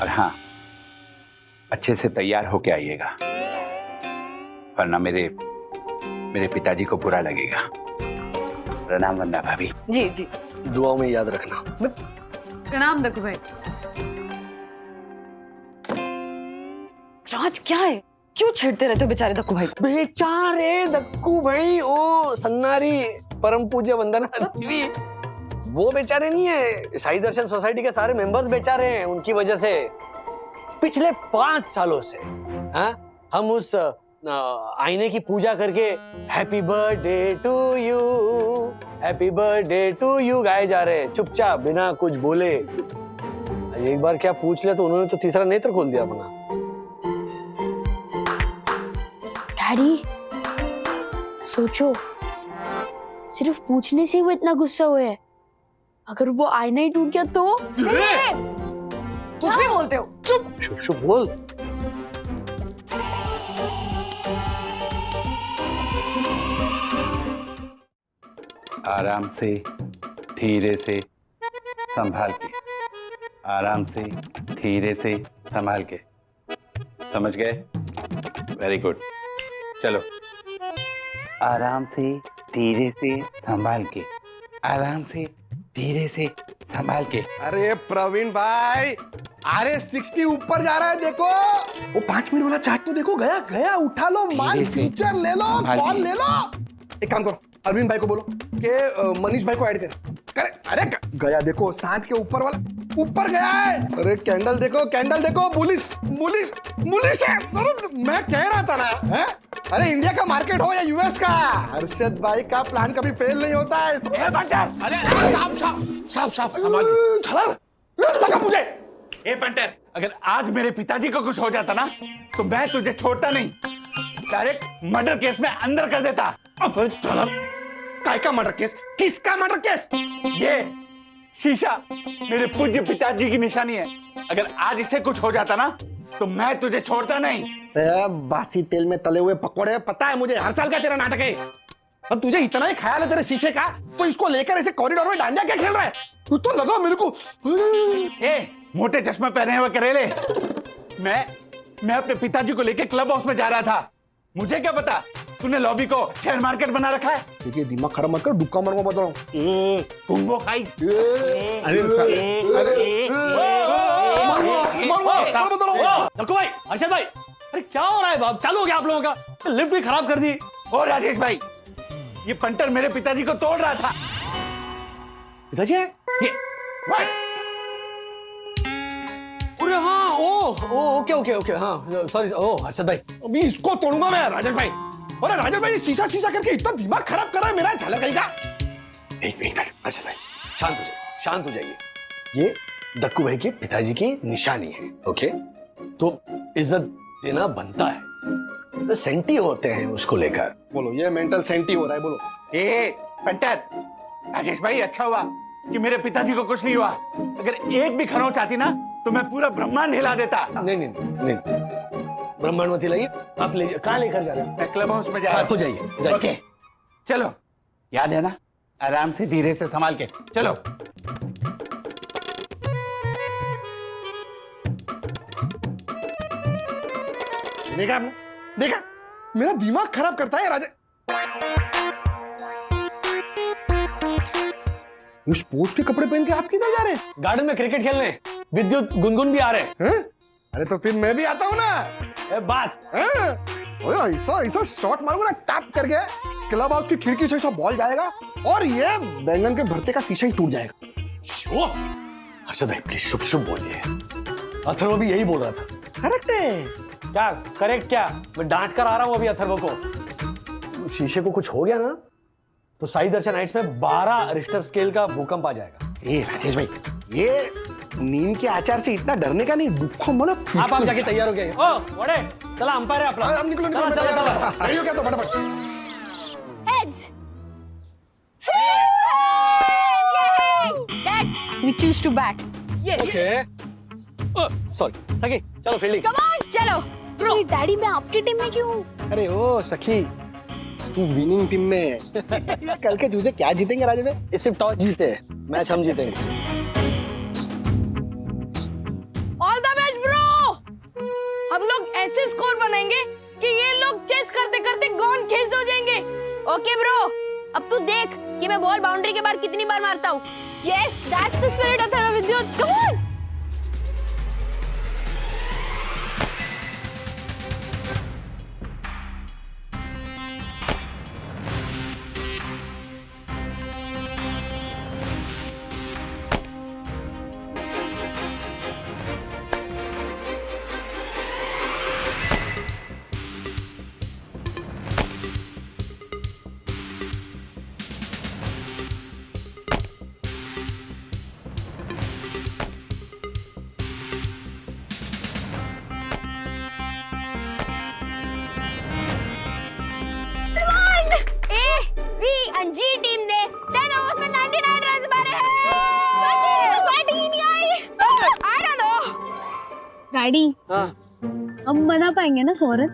और हाँ, अच्छे से तैयार होके आइएगा, वरना मेरे पिताजी को बुरा लगेगा। प्रणाम वंदना भाभी। जी जी, दुआओं में याद रखना। प्रणाम दक्कू भाई। राज क्या है, क्यों छेड़ते रहते हो बेचारे दक्कू भाई को? बेचारे दक्कू भाई, ओ सन्नारी परम पूज्य वंदना देवी, वो बेचारे नहीं है, साई दर्शन सोसाइटी के सारे मेंबर्स बेचारे हैं। उनकी वजह से पिछले 5 सालों से हम उस आईने की पूजा करके happy birthday to you, happy birthday to you गाए जा रहे हैं, चुपचाप बिना कुछ बोले। एक बार क्या पूछ लिया तो उन्होंने तो तीसरा नेत्र खोल दिया अपना। डैडी, सोचो, सिर्फ पूछने से ही वो इतना गुस्सा हुए है। अगर वो आईना ही टूट गया तो? कुछ भी बोलते हो। चुप शुभ शुभ बोल। आराम से, धीरे से, संभाल के, आराम से, धीरे से, संभाल के। समझ गए? Very good. चलो, आराम से, धीरे से, संभाल के, आराम से, धीरे से, संभाल के। अरे प्रवीण भाई, अरे 60 ऊपर जा रहा है, देखो वो 5 मिनट वाला चार्ट तो देखो। गया गया, उठा लो माल, फ्यूचर ले लो, कॉल ले लो। एक काम करो, अरविंद भाई को बोलो कि मनीष भाई को ऐड करे। अरे गया, देखो 60 के ऊपर वाला ऊपर गया है। अरे कैंडल देखो, बुलिश बुलिश बुलिश है। अरे मैं कह रहा था ना, है? अरे इंडिया का मार्केट हो या यूएस का, हर्षद भाई का प्लान कभी फेल नहीं होता है। अरे साफ लगा मुझे। ए पंटर, अगर आज मेरे पिताजी को कुछ हो जाता ना, तो मैं तुझे छोड़ता नहीं, डायरेक्ट मर्डर केस में अंदर कर देता। काय का मर्डर केस? किसका मर्डर केस? ये शीशा मेरे पूज्य पिताजी की निशानी है। अगर आज इसे कुछ हो जाता ना तो मैं तुझे छोड़ता नहीं। बासी तेल में तले हुए पकौड़े, पता है मुझे, हर साल का तेरा नाटक है। अब तुझे इतना ही ख्याल है तेरे शीशे का, तो इसको लेकर ऐसे कॉरिडोर में डांडिया क्या खेल रहा है? तू तो लगा मेरे को। मोटे चश्मे पहने हुए करेले, मैं अपने पिताजी को लेकर क्लब हाउस में जा रहा था। मुझे क्या पता तूने लॉबी को शेयर मार्केट बना रखा है। देखिए दिमाग खराब मत कर, दुक्का मर बता रहा हूँ। तुम वो खाई। अरे भाई, अर्षद भाई, अरे क्या हो रहा है बाप? चालू हो गया आप लोगों का? लिफ्ट भी खराब कर दी। ओ राजेश भाई, ये पंटर मेरे पिताजी को तोड़ रहा था। पिताजी है ये? अरे हाँ, ओके हाँ, सॉरी, अर्षद भाई। अभी इसको तोड़ूंगा मैं राजेश भाई। अरे राजेश भाई, शीशा करके इतना दिमाग खराब कर रहा है मेरा, झाला कहीं का। एक मिनट अर्षद भाई, शांत हो जाइए। ये दक्कू भाई के पिताजी की निशानी है, ओके? तो इज्जत देना बनता है, तो सेंटी होते हैं उसको लेकर। बोलो, ये मेंटल सेंटी हो रहा है, बोलो। पंटर, राजेश भाई अच्छा हुआ कि मेरे पिताजी को कुछ नहीं हुआ। अगर एक भी खरोंच आती ना तो मैं पूरा ब्रह्मांड हिला देता। नहीं, ब्रह्मांड मत हिलाइए। आप ले, कहाँ लेकर जा रहे हैं? मैं क्लब हाउस में जा रहा हूं। तो जाइए। ओके, चलो, याद है ना, आराम से धीरे से संभाल के चलो। देखा आपने? देखा, मेरा दिमाग खराब करता है राजा। स्पोर्ट्स के कपड़े पहन के आप किधर जा रहे हैं? गार्डन में क्रिकेट खेलने। विद्युत गुनगुन भी आ रहे हैं। अरे तो फिर मैं भी आता हूँ ना। बात ऐसा शॉट मारूंगा ना, टैप करके क्लब हाउस की खिड़की से ऐसा बॉल जाएगा और ये बैंगन के भरते का शीशा ही टूट जाएगा। अर्षद भाई प्लीज शुभ बोलिए। अथर्व भी यही बोल रहा था। करेक्ट है क्या? करेक्ट क्या? मैं डांट कर आ रहा हूं अभी अथर्व को। शीशे को कुछ हो गया ना तो साई दर्शन हाइट्स में 12 रिश्टर स्केल का भूकंप आ जाएगा। राजेश भाई, ये नीम के आचार से इतना डरने का नहीं, दुख मन। आप जाके तैयार हो गए। वड़े चला, अंपायर है अपना। हम निकलो चला। रेडियो क्या तो फटाफट। Heads. Dad, we choose to bat. Yes. Okay. Sorry सखी, चलो फील्डिंग। Come on, चलो। Bro, डैडी मैं आपकी टीम में क्यों हूँ? अरे ओ सखी, तू विनिंग टीम में है। कल के तुझे क्या जीतेंगे राजे भाई? इस सिर्फ टॉस जीते, मैच हम जीतेंगे। All the best bro. हम लोग ऐसे स्कोर बनाएंगे कि ये लोग चेस करते करते गॉन खेस हो जाएंगे। ओके ब्रो, अब तू देख कि मैं बॉल बाउंड्री के बाहर कितनी बार मारता हूँ। Yes, that's the spirit of Athara Vidyut. Come on. जी टीम ने 10 ओवर्स में 99 रन मारे हैं। बाकी तो बैटिंग ही नहीं आई। I don't know. डैडी, हम बना पाएंगे ना 100 रन?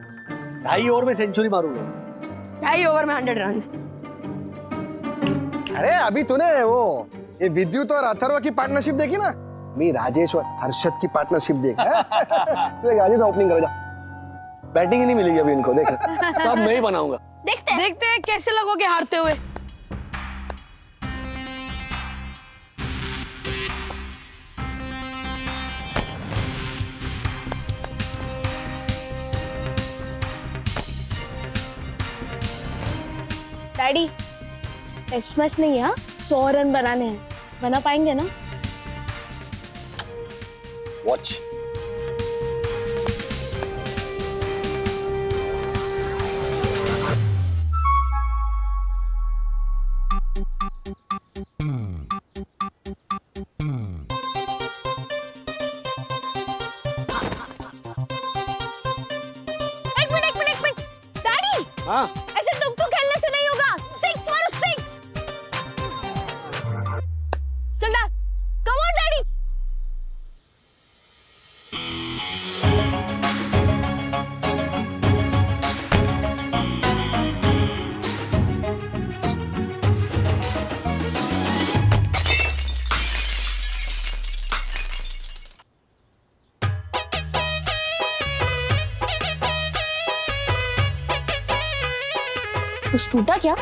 2.5 ओवर में सेंचुरी मारूंगा। 2.5 ओवर में 100 रन। अरे अभी तूने वो ये विद्युत और अथर्व की पार्टनरशिप देखी ना? मैं राजेश और हर्षद की पार्टनरशिप देख। राजेश ओपनिंग करो जा। बैटिंग ही नहीं मिलेगी अभी इनको, देख सब मैं ही बनाऊंगा। देखते हैं कैसे लगोगे हारते हुए। डैडी, टेस्ट मैच नहीं है, 100 रन बनाने हैं। बना पाएंगे ना? वॉच। एक मिनट। डैडी, हाँ ऐसे टुक-टुक खेलने से नहीं होगा। 6 मारो 6। कुछ टूटा क्या?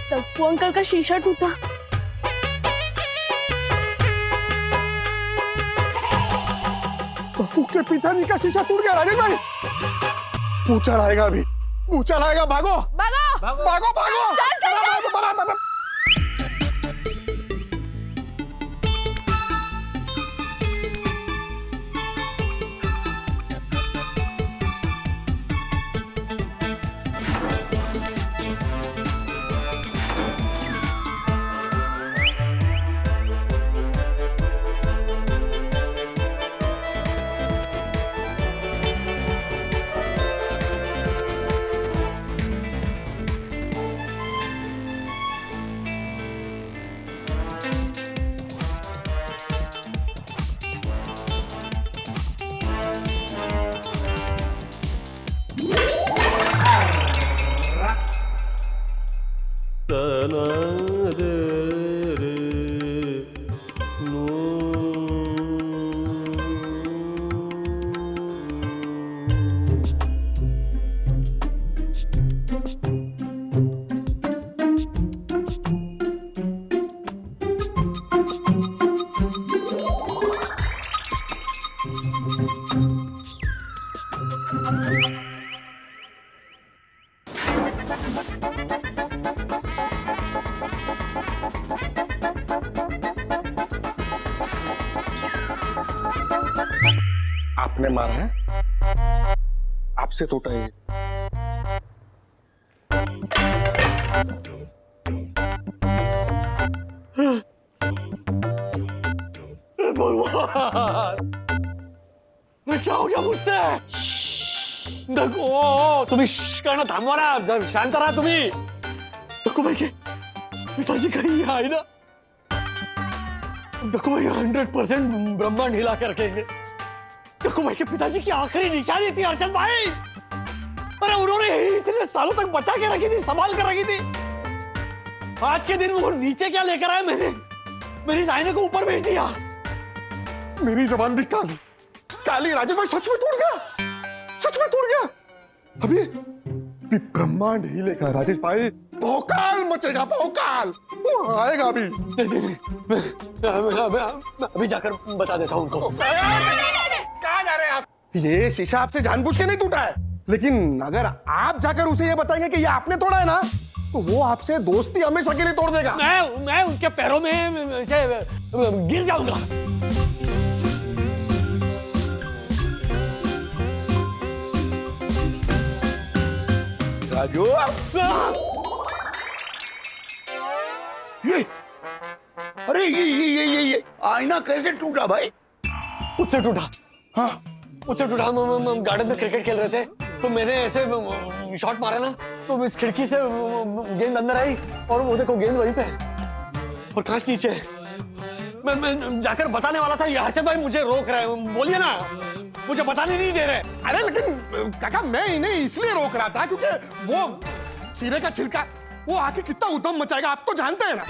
तप्पू अंकल का शीशा टूटा। तप्पू के पिताजी का शीशा टूट गया राजेश भाई। पूछा लाएगा अभी, पूछा लाएगा। भागो भागो भागो भागो। चल, चल, चल। भागो। आपने मारा है, आपसे टूटा ये। भगवान, मैं क्या हो गया मुझसे? देखो तुम्ही करणं थांबवा ना, शांत रहा तुम्ही। देखो भाई के पिताजी कहीं आहे ना, देखो भाई 100% ब्रह्मांड हिला कर रखेंगे। देखो भाई के पिताजी की आखिरी निशानी थी अर्शद भाई। अरे उन्होंने इतने सालों तक बचा के रखी थी, संभाल कर रखी थी। आज के दिन वो नीचे क्या लेकर आया, मैंने मेरी आईने को ऊपर भेज दिया। मेरी जबान भी काली काली। राजेश भाई सच में टूट गया, सच में टूट गया। अभी ब्रह्मांड हिलेगा राजेश भाई, भौकाल मचेगा, भौकाल। वो आएगा अभी। मैं अभी जाकर बता देता हूँ उनको। कहाँ जा रहे हैं आप? ये शीशा आपसे जानबूझ के नहीं टूटा है, लेकिन अगर आप जाकर उसे ये बताएंगे कि ये आपने तोड़ा है ना, तो वो आपसे दोस्ती हमेशा के लिए तोड़ देगा। मैं उनके पैरों में गिर जाऊंगा। राजू, ये अरे ये आईना कैसे टूटा भाई? मुझसे टूटा। हाँ, मुझसे टूटा। हम गार्डन में क्रिकेट खेल रहे थे, तो मैंने ऐसे शॉट मारा ना, तो इस खिड़की से गेंद अंदर आई और वो देखो गेंद वहीं पे और कांच नीचे। मैं जाकर बताने वाला था, ये हर्षद भाई मुझे रोक रहे हैं। बोलिए ना, मुझे बताने नहीं दे रहे। अरे लेकिन काका मैं इन्हें इसलिए रोक रहा था क्योंकि वो खीरे का छिलका वो आके कितना उद्यम मचाएगा, आप तो जानते हैं ना।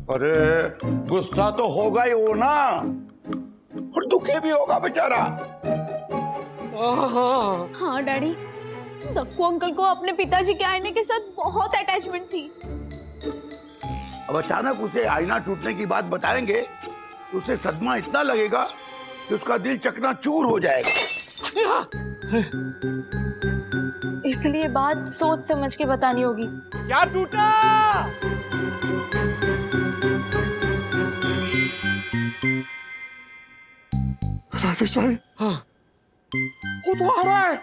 अरे गुस्सा तो होगा ही वो ना, और दुखी भी होगा बेचारा। हाँ डैडी, तप्पू अंकल को अपने पिताजी के आईने के साथ बहुत अटैचमेंट थी। अब अचानक उसे आईना टूटने की बात बताएंगे तो उसे सदमा इतना लगेगा कि उसका दिल चकनाचूर हो जाएगा। इसलिए बात सोच समझ के बतानी होगी। क्या टूटा? राजेश भाई, हाँ, वो तो आ रहा है।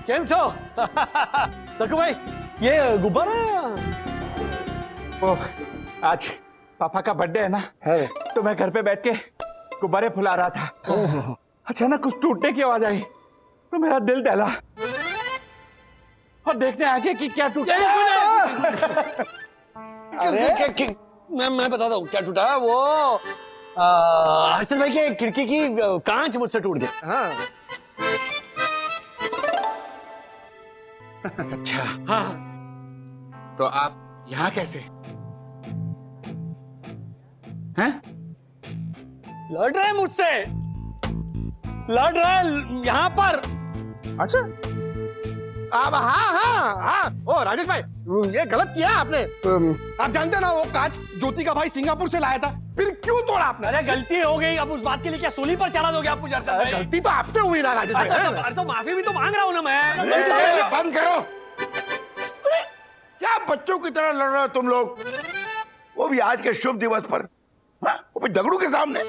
केम छो? तकु भाई, ये गुब्बारा। आज पापा का बर्थडे है ना, तो मैं घर पे बैठ के गुब्बारे फुला रहा था। अचानक कुछ टूटने की आवाज आई, तो मेरा दिल दहला और देखने आगे कि क्या टूटा। मैं बताता हूँ क्या टूटा। वो हर्षद भाई के खिड़की की कांच मुझसे टूट गई। हाँ। अच्छा, हाँ तो आप यहाँ कैसे हैं? लड़ रहे हैं मुझसे, लड़ रहे हैं यहाँ पर। अच्छा, अब हाँ, ओ राजेश भाई, ये गलत किया आपने। आप जानते ना वो कांच ज्योति का भाई सिंगापुर से लाया था, फिर क्यों तोड़ा आपने? अरे गलती हो गई, अब उस बात के लिए क्या सूली पर चढ़ा दोगे आप मुझे अर्षद भाई? गलती तो आपसे हुई ना राजेश भाई। अरे तो माफी भी तो मांग रहा हूँ ना मैं। बंद करो। क्या बच्चों की तरह लड़ रहे हो तुम लोग, वो भी आज के शुभ दिवस पर, हाँ? वो भी दगड़ू के सामने।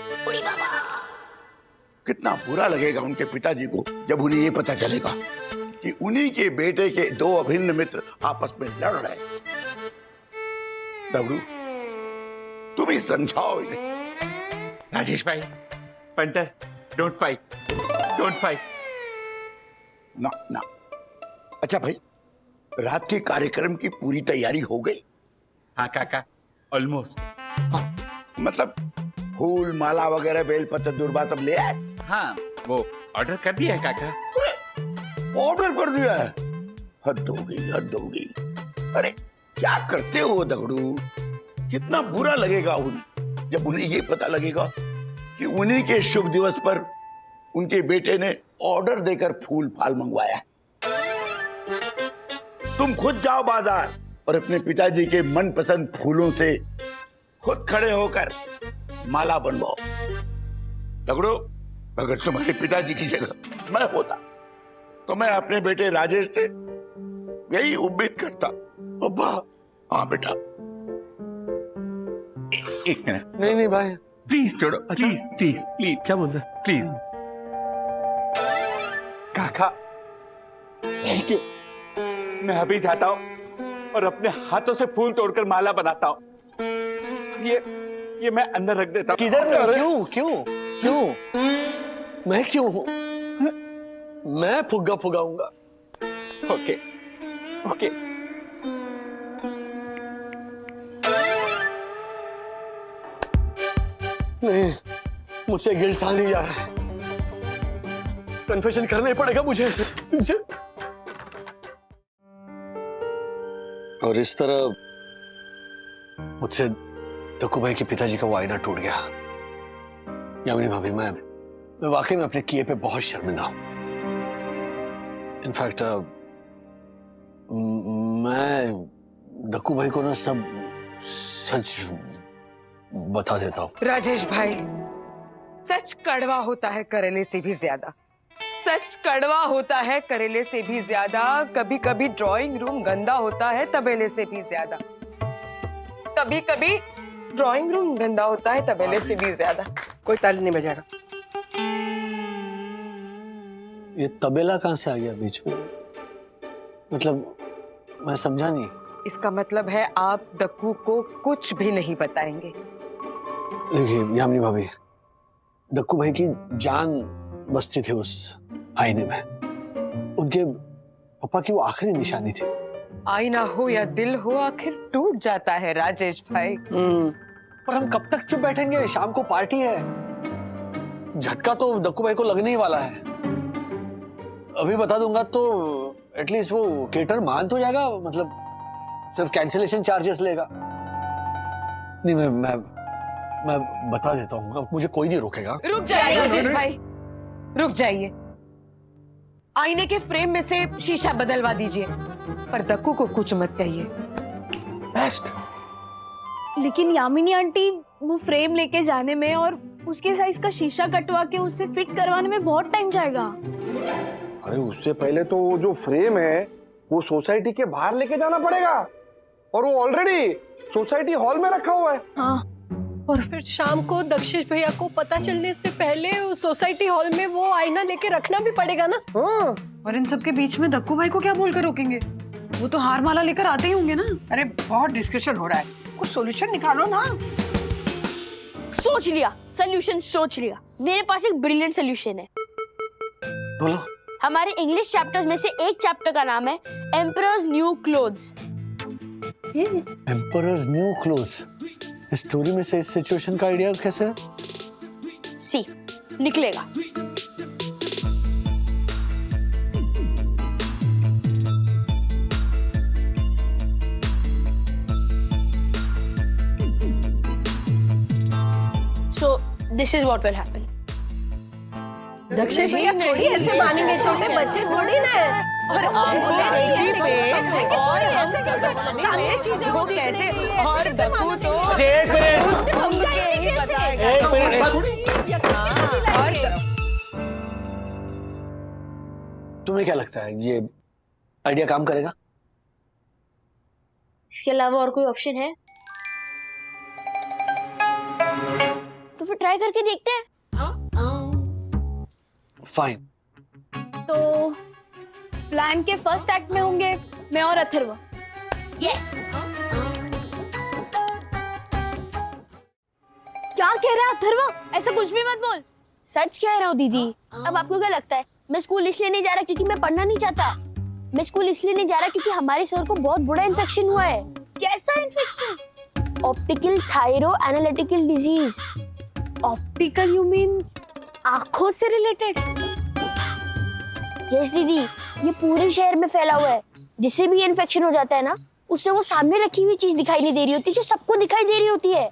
कितना बुरा लगेगा उनके पिताजी को जब उन्हें ये पता चलेगा कि उन्हीं के बेटे के दो अभिन्न मित्र आपस में लड़ रहे हैं। दगड़ू, तुम ही समझाओ इन्हें। राजेश भाई, punter, don't fight, don't fight. ना ना। अच्छा भाई, रात के कार्यक्रम की पूरी तैयारी हो गई? हाँ काका, ऑलमोस्ट। मतलब फूल माला वगैरह बेलपत्र दुर्बा सब ले आए? हाँ, वो ऑर्डर कर दिया है काका। ऑर्डर कर दिया है? हद हो गई, हद हो गई। अरे क्या करते हो दगड़ू, कितना बुरा लगेगा उन्हें जब उन्हें ये पता लगेगा कि उन्हीं के शुभ दिवस पर उनके बेटे ने ऑर्डर देकर फूल फाल मंगवाया। तुम खुद जाओ बाजार और अपने पिताजी के मनपसंद फूलों से खुद खड़े होकर माला बनवाओ। दगड़ू, अगर तुम्हारे पिताजी की जगह मैं होता तो मैं अपने बेटे राजेश से यही उम्मीद करता। अब्बा। हाँ बेटा। एक मिनट। नहीं भाई, प्लीज छोड़ो, प्लीज प्लीज प्लीज। क्या बोलते? प्लीज काका, थैंक यू। मैं अभी जाता हूँ और अपने हाथों से फूल तोड़कर माला बनाता हूँ। ये मैं अंदर रख देता हूँ। किधर में? क्यों? मैं क्यों हूँ? मैं फुग्गा फुगाऊंगा। Okay okay. नहीं, मुझसे गिल्ट सहा नहीं जा रहा है। कन्फेशन करना ही पड़ेगा मुझे। और इस तरह मुझसे दक्कू भाई के पिताजी का वो आईना टूट गया। यामिनी भाभी, मैं वाकई में अपने किए पे बहुत शर्मिंदा हूं। इनफैक्ट मैं दक्कू भाई को ना सब सच बता देता हूं। राजेश भाई, सच कड़वा होता है करेले से भी ज्यादा। सच कड़वा होता है करेले से भी ज्यादा। कभी कभी ड्राइंग रूम गंदा होता है तबेले से भी ज्यादा। कभी कभी ड्राइंग रूम गंदा होता है तबेले से भी ज्यादा। कोई ताली नहीं बजा रहा। ये तबेला कहां से आ गया बीच में? मतलब मैं समझा नहीं। इसका मतलब है आप दक्कू को कुछ भी नहीं बताएंगे। देखिए यामिनी भाभी, दक्कू भाई की जान बसती थी उस आईने में। उनके पापा की वो आखिरी निशानी थी। आईना हो या दिल हो, आखिर टूट जाता है राजेश भाई। पर हम कब तक चुप बैठेंगे? शाम को पार्टी है। झटका तो दक्कू भाई को लगने ही वाला है। अभी बता दूंगा तो एटलीस्ट वो केटर मान तो जाएगा। मतलब सिर्फ कैंसिलेशन चार्जेस लेगा। नहीं, मैं बता देता हूँ, मुझे कोई नहीं रोकेगा। रुक जाइए राजेश भाई, रुक जाइए। आईने के फ्रेम में से शीशा बदलवा दीजिए, पर दक्कू को कुछ मत कहिए। बेस्ट। लेकिन यामिनी आंटी, वो फ्रेम लेके जाने में और उसके साइज का शीशा कटवा के उसे फिट करवाने में बहुत टाइम जाएगा। अरे उससे पहले तो वो जो फ्रेम है वो सोसाइटी के बाहर लेके जाना पड़ेगा, और वो ऑलरेडी सोसाइटी हॉल में रखा हुआ है। हाँ, और फिर शाम को दक्षिश भैया को पता चलने से पहले सोसाइटी हॉल में वो आईना लेके रखना भी पड़ेगा ना। हाँ। और इन सबके बीच में दक्कू भाई को क्या बोलकर रोकेंगे? वो तो हार माला लेकर आते ही होंगे ना। अरे बहुत डिस्कशन हो रहा है, कुछ सॉल्यूशन निकालो ना। सोच लिया, सोल्यूशन सोच लिया। मेरे पास एक ब्रिलियंट सोल्यूशन है। बोलो। हमारे इंग्लिश चैप्टर्स में से एक चैप्टर का नाम है emperors new clothes. Emperors new clothes? इस स्टोरी में से इस सिचुएशन का आइडिया कैसे है? सी निकलेगा। This is what will happen. दक्षिण भैया थोड़ी ऐसे मानेंगे, छोटे बच्चे थोड़ी ना है। और आंखों देखी पे और ऐसे कैसे सामने चीजें वो कैसे और दक्कू तो एक मिनट, एक मिनट। तुम्हें क्या लगता है ये आइडिया काम करेगा? इसके अलावा और कोई ऑप्शन है तो फिर ट्राई करके देखते हैं। फाइन। तो प्लान के फर्स्ट एक्ट में होंगे मैं और अथर्व। यस। क्या कह रहा है अथर्व? ऐसा कुछ भी मत बोल। सच कह रहा हूँ दीदी। अब आपको क्या लगता है मैं स्कूल इसलिए नहीं जा रहा क्योंकि मैं पढ़ना नहीं चाहता? मैं स्कूल इसलिए नहीं जा रहा क्योंकि हमारे सर को बहुत बड़ा इन्फेक्शन हुआ है। कैसा infection? Optical thyro analytical disease. Optical you mean आंखों से रिलेटेड? यस दीदी, ये पूरे शहर में फैला हुआ है। जिससे भी इन्फेक्शन हो जाता है ना, उससे वो सामने रखी हुई चीज दिखाई नहीं दे रही होती जो सबको दिखाई दे रही होती है।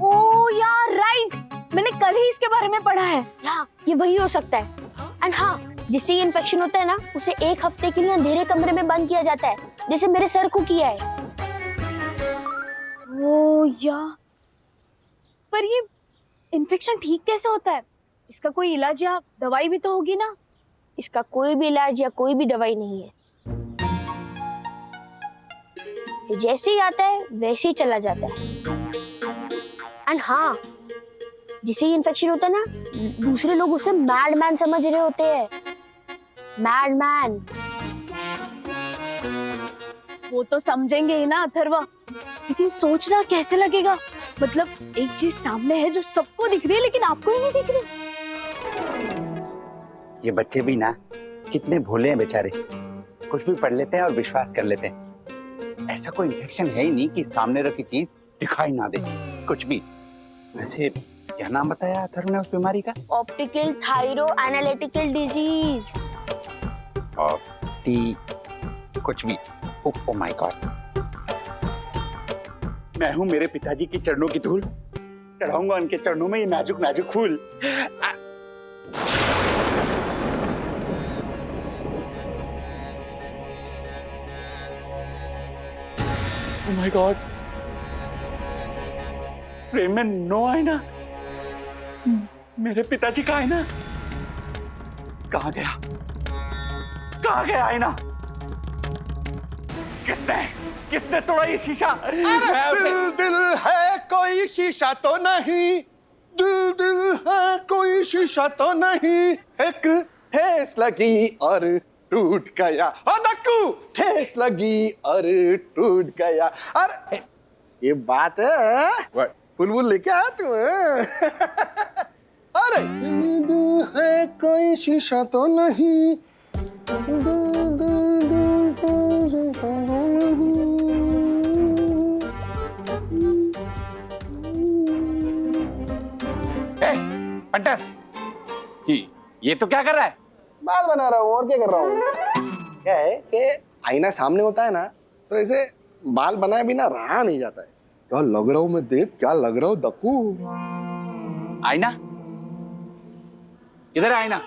ओह यार राइट, मैंने कल ही इसके बारे में पढ़ा है। हाँ, ये वही हो सकता है। एंड हाँ, जिससे ये इन्फेक्शन होता है ना, उसे 1 हफ्ते के लिए अंधेरे कमरे में बंद किया जाता है, जैसे मेरे सर को किया है। ओह यार, पर ये इन्फेक्शन ठीक कैसे होता है? इसका कोई इलाज या दवाई भी तो होगी ना? इसका कोई भी इलाज या कोई भी दवाई नहीं है। ये जैसे ही आता है वैसे ही चला जाता है। एंड हाँ, जिसे इन्फेक्शन होता है ना, दूसरे लोग उसे मैडमैन समझ रहे होते हैं। मैडमैन। वो तो समझेंगे ही ना अथर्वा, लेकिन सोचना कैसे लगेगा? मतलब एक चीज सामने है जो सबको दिख रही है लेकिन आपको ही नहीं दिख रही। ये बच्चे भी ना कितने भोले हैं बेचारे, कुछ भी पढ़ लेते हैं और विश्वास कर लेते हैं। ऐसा कोई इन्फेक्शन है ही नहीं कि सामने रखी चीज दिखाई ना दे कुछ भी। वैसे क्या नाम बताया अथर्व ने उस बीमारी का? Optical thyro analytical disease. कुछ भी। Oh my God. मैं हूं मेरे पिताजी की चरणों की धूल, चढ़ाऊंगा उनके चरणों में ये नाजुक नाजुक फूल। ओह माय गॉड, फ्रेम में नो आईना। मेरे पिताजी का आईना कहाँ गया? कहाँ गया आईना? किसने तोड़ा ये शीशा? दिल है कोई शीशा तो नहीं, दिल है कोई शीशा तो नहीं, एक ठेस लगी और टूट गया। दक्कू, ठेस लगी और टूट गया। अरे ये बात है, बुलबुल लेके आया तू? अरे दिल है कोई शीशा तो नहीं, पंटर, ये तो क्या कर रहा है? बाल बना रहा हूँ, और क्या कर रहा हूँ? क्या है कि आईना सामने होता है ना, तो ऐसे बाल बनाए बिना रहा नहीं जाता है। क्या लग रहा हूँ मैं? देख क्या लग रहा हूँ दक्कू। आईना इधर है आईना।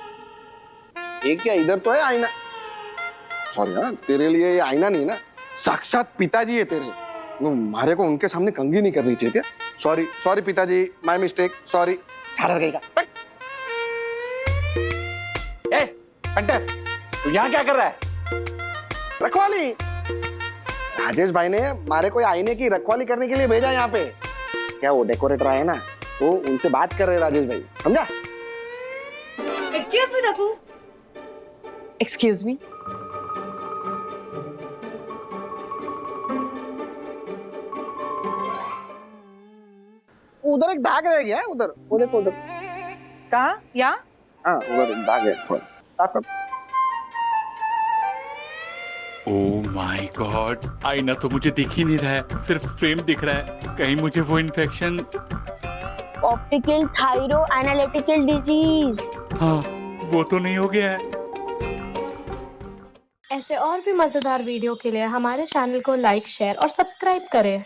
एक क्या इधर तो है आईना। सॉरी हाँ, तेरे लिए ये आईना नहीं ना, साक्षात पिताजी है तेरे। मारे को उनके सामने कंघी नहीं करनी चाहिए। सॉरी सॉरी पिताजी, my mistake, sorry. A punter, तू यहाँ क्या कर रहा है? रखवाली। राजेश भाई ने मारे कोई आईने की रखवाली करने के लिए भेजा यहाँ पे। क्या वो डेकोरेटर आए ना, वो उनसे बात कर रहे राजेश भाई, समझा? Excuse me Dakku. Excuse me. उधर एक दाग रह गया है, उधर वो देखो उधर। कहाँ? यहाँ? हाँ उधर दाग है थोड़ा, साफ कर। ओह माय गॉड, आईना तो मुझे दिख ही नहीं रहा है, सिर्फ फ्रेम दिख रहा है। कहीं मुझे वो infection. Optical thyro analytical disease. हाँ, वो तो नहीं हो गया है। ऐसे और भी मजेदार वीडियो के लिए हमारे चैनल को लाइक, शेयर और सब्सक्राइब करें।